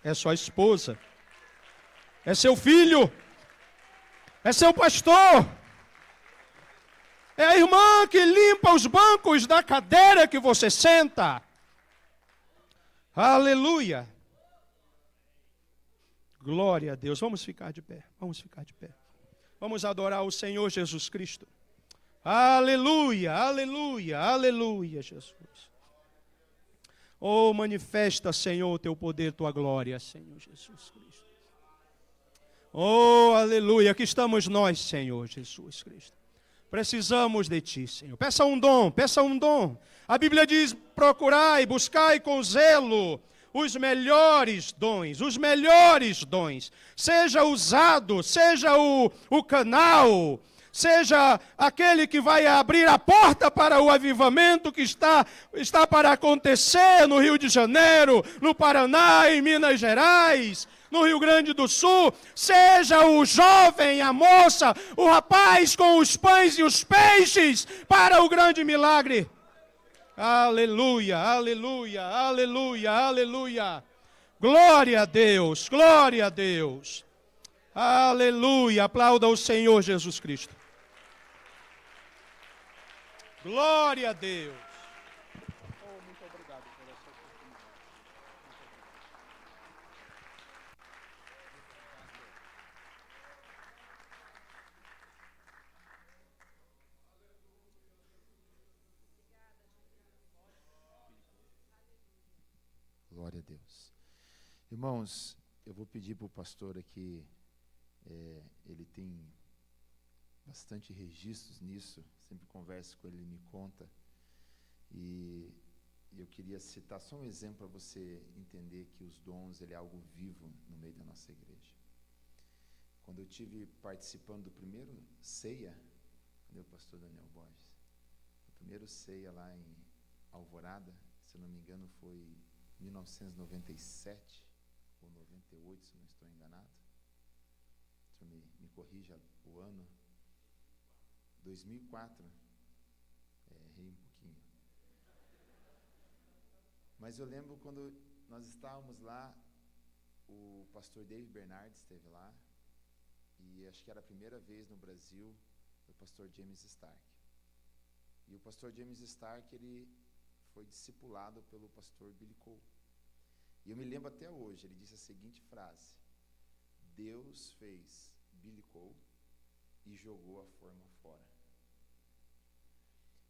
É sua esposa. É seu filho. É seu pastor. É a irmã que limpa os bancos da cadeira que você senta. Aleluia. Glória a Deus. Vamos ficar de pé. Vamos ficar de pé. Vamos adorar o Senhor Jesus Cristo. Aleluia, aleluia, aleluia, Jesus. Oh, manifesta, Senhor, o teu poder, tua glória, Senhor Jesus Cristo. Oh, aleluia. Aqui estamos nós, Senhor Jesus Cristo. Precisamos de Ti, Senhor. Peça um dom, peça um dom. A Bíblia diz, procurai, buscai com zelo os melhores dons, os melhores dons. Seja usado, seja o canal, seja aquele que vai abrir a porta para o avivamento que está para acontecer no Rio de Janeiro, no Paraná, em Minas Gerais. no Rio Grande do Sul, seja o jovem, a moça, o rapaz com os pães e os peixes para o grande milagre. Aleluia, aleluia, aleluia, aleluia. Glória a Deus, glória a Deus. Aleluia, aplauda o Senhor Jesus Cristo. Glória a Deus. Oh, muito obrigado por essa oportunidade. Glória a Deus. Irmãos, eu vou pedir para o pastor aqui, ele tem bastante registros nisso, sempre converso com ele, ele me conta, e eu queria citar só um exemplo para você entender que os dons, ele é algo vivo no meio da nossa igreja. Quando eu tive participando do primeiro ceia, cadê o pastor Daniel Borges? O primeiro ceia lá em Alvorada, se eu não me engano foi 1997 ou 98, se não estou enganado. O senhor me corrija o ano. 2004. Errei um pouquinho. Mas eu lembro quando nós estávamos lá, o pastor David Bernardes esteve lá, e acho que era a primeira vez no Brasil, o pastor James Stark. E o pastor James Stark, ele foi discipulado pelo pastor Billy Cole. E eu me lembro até hoje, ele disse a seguinte frase: Deus fez Billy Cole e jogou a forma fora.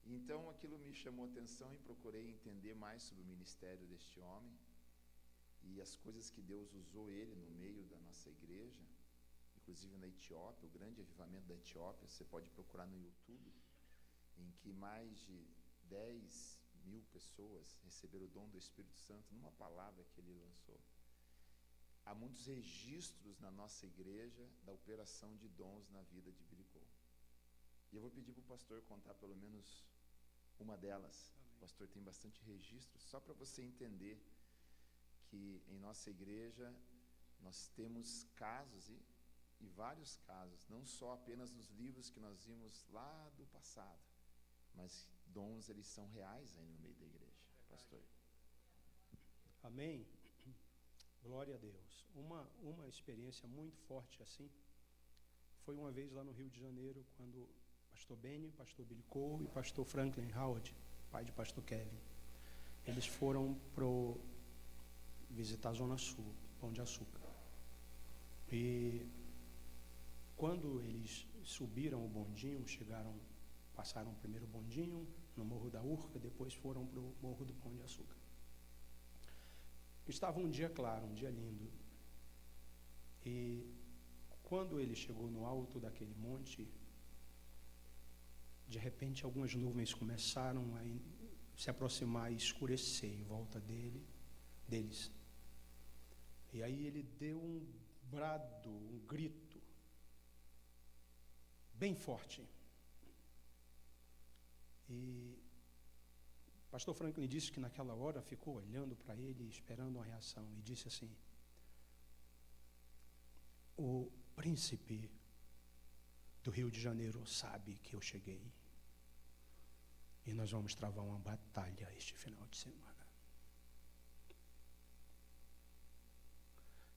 Então aquilo me chamou a atenção e procurei entender mais sobre o ministério deste homem e as coisas que Deus usou ele no meio da nossa igreja, inclusive na Etiópia, o grande avivamento da Etiópia. Você pode procurar no YouTube, em que mais de 10.000 pessoas receberam o dom do Espírito Santo numa palavra que ele lançou. Há muitos registros na nossa igreja da operação de dons na vida de Billy Cole. E eu vou pedir para o pastor contar pelo menos uma delas. Amém. O pastor tem bastante registro, só para você entender que em nossa igreja nós temos casos e vários casos, não só apenas nos livros que nós vimos lá do passado, mas dons, eles são reais aí no meio da igreja, pastor. Amém. Glória a Deus. Uma experiência muito forte assim, foi uma vez lá no Rio de Janeiro, quando pastor Benny, pastor Billy Cole e pastor Franklin Howard, pai de pastor Kevin, eles foram visitar a Zona Sul, Pão de Açúcar. E quando eles subiram o bondinho, passaram o primeiro bondinho no Morro da Urca, depois foram para o Morro do Pão de Açúcar. Estava um dia claro, um dia lindo. E quando ele chegou no alto daquele monte, de repente algumas nuvens começaram a se aproximar e escurecer em volta deles. E aí ele deu um brado, um grito, bem forte. E pastor Franklin disse que naquela hora ficou olhando para ele, esperando uma reação, e disse assim: o príncipe do Rio de Janeiro sabe que eu cheguei e nós vamos travar uma batalha este final de semana.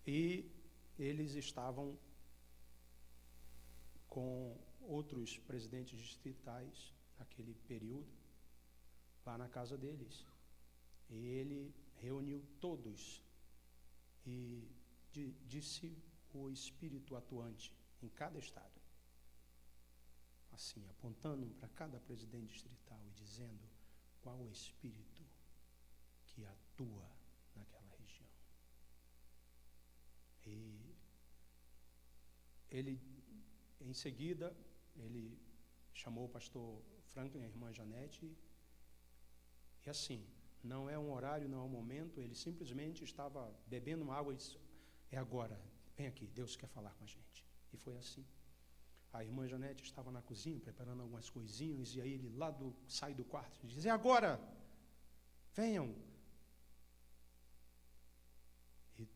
E eles estavam com outros presidentes distritais naquele período, lá na casa deles. E ele reuniu todos e disse o espírito atuante em cada estado, assim, apontando para cada presidente distrital e dizendo qual o espírito que atua naquela região. E ele, em seguida, ele chamou o pastor Franklin, a irmã Janete, e assim, não é um horário, não é um momento, ele simplesmente estava bebendo uma água e disse: é agora, vem aqui, Deus quer falar com a gente. E foi assim. A irmã Janete estava na cozinha preparando algumas coisinhas, e aí ele sai do quarto e diz: é agora, venham. E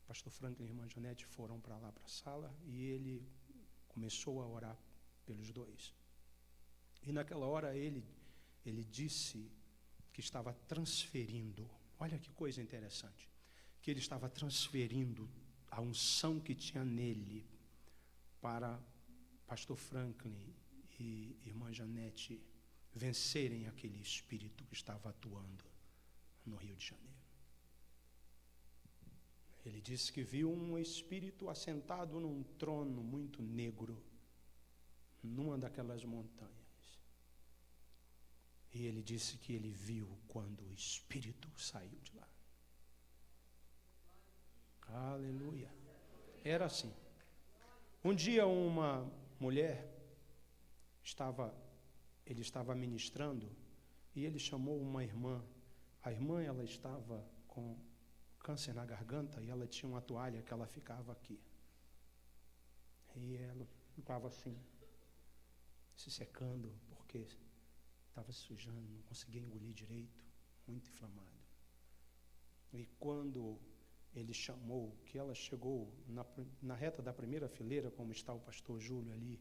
pastor Franklin e irmã Janete foram para lá, para a sala, e ele começou a orar pelos dois. E naquela hora ele disse que estava transferindo, olha que coisa interessante, que ele estava transferindo a unção que tinha nele para pastor Franklin e irmã Janete vencerem aquele espírito que estava atuando no Rio de Janeiro. Ele disse que viu um espírito assentado num trono muito negro, numa daquelas montanhas. E ele disse que ele viu quando o espírito saiu de lá. Aleluia. Era assim. Um dia uma mulher ele estava ministrando e ele chamou uma irmã. A irmã, ela estava com câncer na garganta e ela tinha uma toalha que ela ficava aqui. E ela ficava assim, se secando, porque estava se sujando, não conseguia engolir direito, muito inflamado. E quando ele chamou, que ela chegou na reta da primeira fileira, como está o pastor Júlio ali,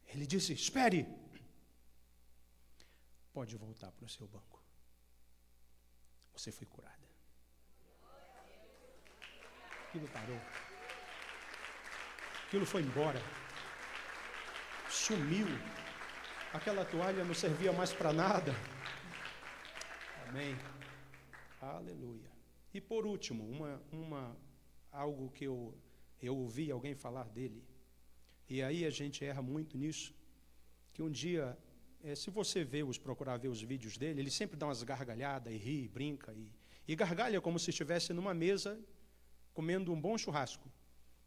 ele disse: espere, pode voltar para o seu banco. Você foi curada. Aquilo parou. Aquilo foi embora. Sumiu. Aquela toalha não servia mais para nada. Amém. Aleluia. E por último, algo que eu ouvi alguém falar dele. E aí a gente erra muito nisso. Que um dia, se você procurar ver os vídeos dele, ele sempre dá umas gargalhadas e ri, brinca. E gargalha como se estivesse numa mesa comendo um bom churrasco.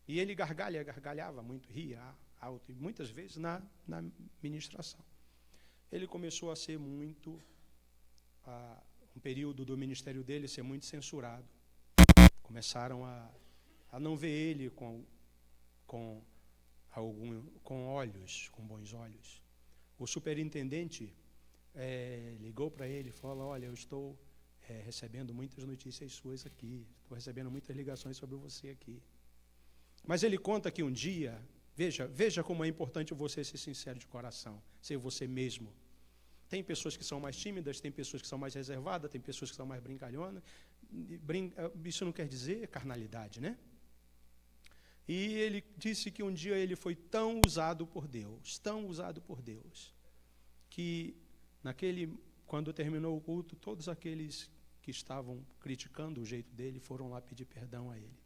E ele gargalhava muito, ria alto, e muitas vezes na ministração. Ele começou a ser muito, um período do ministério dele ser muito censurado. Começaram a não ver ele com olhos, com bons olhos. O superintendente ligou para ele e falou: olha, eu estou recebendo muitas notícias suas aqui, estou recebendo muitas ligações sobre você aqui. Mas ele conta que um dia, veja como é importante você ser sincero de coração, ser você mesmo. Tem pessoas que são mais tímidas, tem pessoas que são mais reservadas, tem pessoas que são mais brincalhonas. Isso não quer dizer carnalidade, né? E ele disse que um dia ele foi tão usado por Deus, que quando terminou o culto, todos aqueles que estavam criticando o jeito dele foram lá pedir perdão a ele,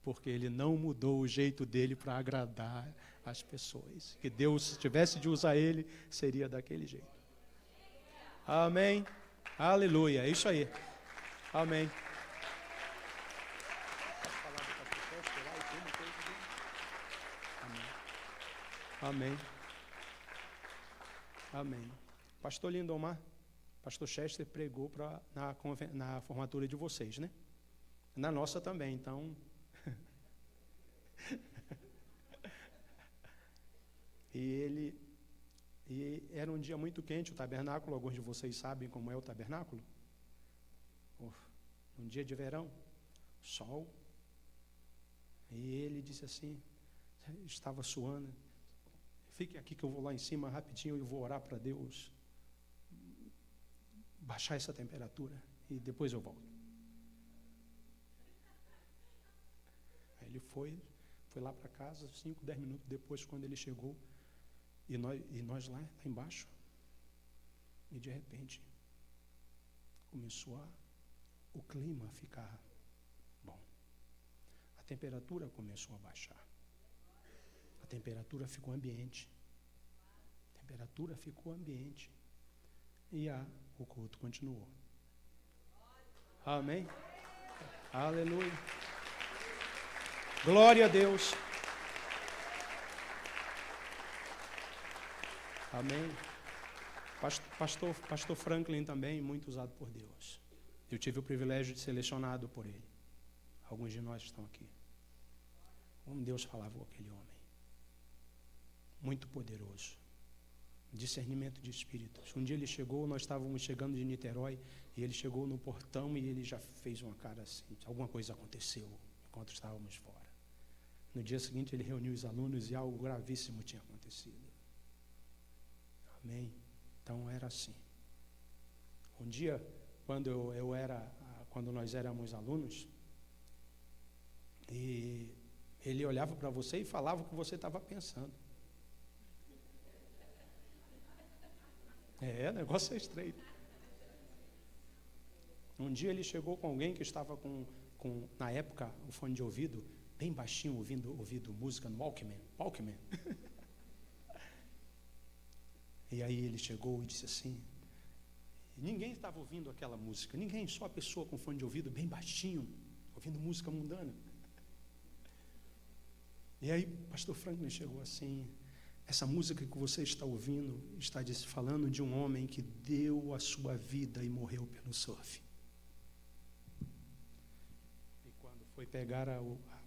porque ele não mudou o jeito dele para agradar as pessoas. Que Deus, se tivesse de usar ele, seria daquele jeito. Amém. Aleluia. É isso aí. Amém. Amém. Amém. Pastor Lindomar, pastor Chester pregou na formatura de vocês, né? Na nossa também, então. E era um dia muito quente, o tabernáculo, alguns de vocês sabem como é o tabernáculo. Um dia de verão, sol. E ele disse assim, estava suando: fiquem aqui que eu vou lá em cima rapidinho e vou orar para Deus baixar essa temperatura e depois eu volto. Aí ele foi lá para casa, 5, 10 minutos depois, quando ele chegou, e nós lá embaixo, e de repente começou o clima a ficar bom. A temperatura começou a baixar. A temperatura ficou ambiente. E o culto continuou. Amém? Aleluia. Glória a Deus. Amém. Pastor Franklin também, muito usado por Deus. Eu tive o privilégio de ser selecionado por ele. Alguns de nós estão aqui. Como Deus falava com aquele homem. Muito poderoso. Discernimento de espíritos. Um dia ele chegou, nós estávamos chegando de Niterói, e ele chegou no portão e ele já fez uma cara assim: alguma coisa aconteceu. enquanto estávamos fora. No dia seguinte, ele reuniu os alunos e algo gravíssimo tinha acontecido. Amém? Então, era assim. Um dia, quando nós éramos alunos, e ele olhava para você e falava o que você estava pensando. O negócio é estreito. Um dia ele chegou com alguém que estava com na época, o fone de ouvido, bem baixinho, ouvindo música no Walkman. E aí ele chegou e disse assim, ninguém estava ouvindo aquela música, ninguém, só a pessoa com fone de ouvido bem baixinho, ouvindo música mundana. E aí pastor Franklin chegou assim, essa música que você está ouvindo está falando de um homem que deu a sua vida e morreu pelo surf. E quando foi pegar a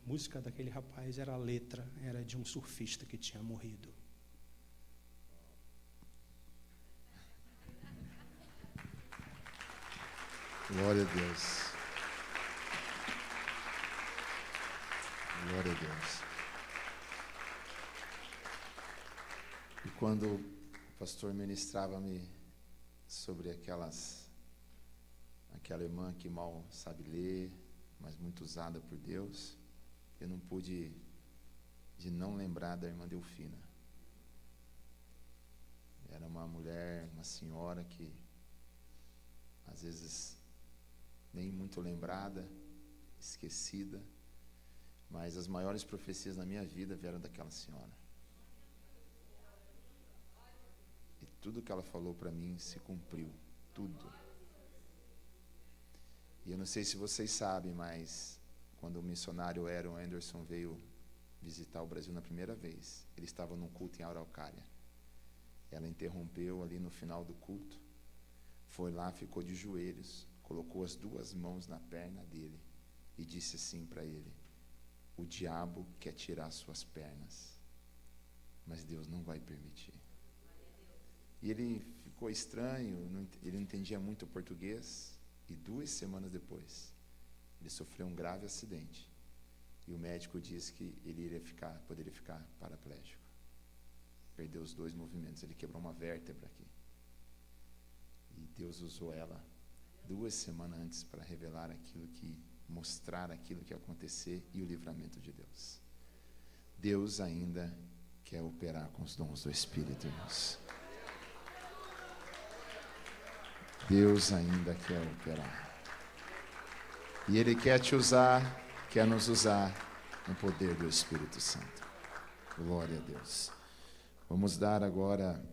música daquele rapaz, a letra era de um surfista que tinha morrido. Glória a Deus. Glória a Deus. E quando o pastor ministrava-me sobre aquela irmã que mal sabe ler, mas muito usada por Deus, eu não pude de não lembrar da irmã Delfina. Era uma mulher, uma senhora que às vezes nem muito lembrada, esquecida, mas as maiores profecias na minha vida vieram daquela senhora. E tudo que ela falou para mim se cumpriu, tudo. E eu não sei se vocês sabem, mas quando o missionário Aaron Anderson veio visitar o Brasil na primeira vez, ele estava num culto em Araucária. Ela interrompeu ali no final do culto, foi lá, ficou de joelhos, colocou as duas mãos na perna dele e disse assim para ele: o diabo quer tirar suas pernas, mas Deus não vai permitir. E ele ficou estranho, ele não entendia muito português, e 2 semanas depois, ele sofreu um grave acidente, e o médico disse que ele poderia ficar paraplégico. Perdeu os 2 movimentos, ele quebrou uma vértebra aqui. E Deus usou ela 2 semanas antes para mostrar aquilo que ia acontecer e o livramento de Deus. Deus ainda quer operar com os dons do Espírito, irmãos. Deus ainda quer operar. E Ele quer te usar, quer nos usar no poder do Espírito Santo. Glória a Deus. Vamos dar agora,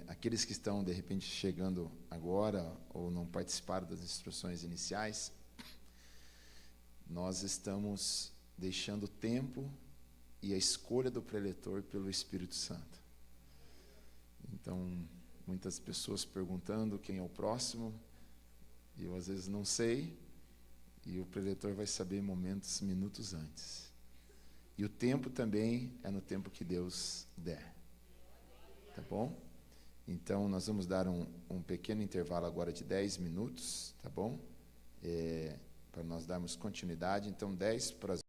aqueles que estão de repente chegando agora ou não participaram das instruções iniciais, nós estamos deixando o tempo e a escolha do preletor pelo Espírito Santo. Então, muitas pessoas perguntando quem é o próximo, e eu às vezes não sei, e o preletor vai saber minutos antes. E o tempo também é no tempo que Deus der. Tá bom? Então, nós vamos dar um pequeno intervalo agora de 10 minutos, tá bom? Para nós darmos continuidade. Então, 10 para as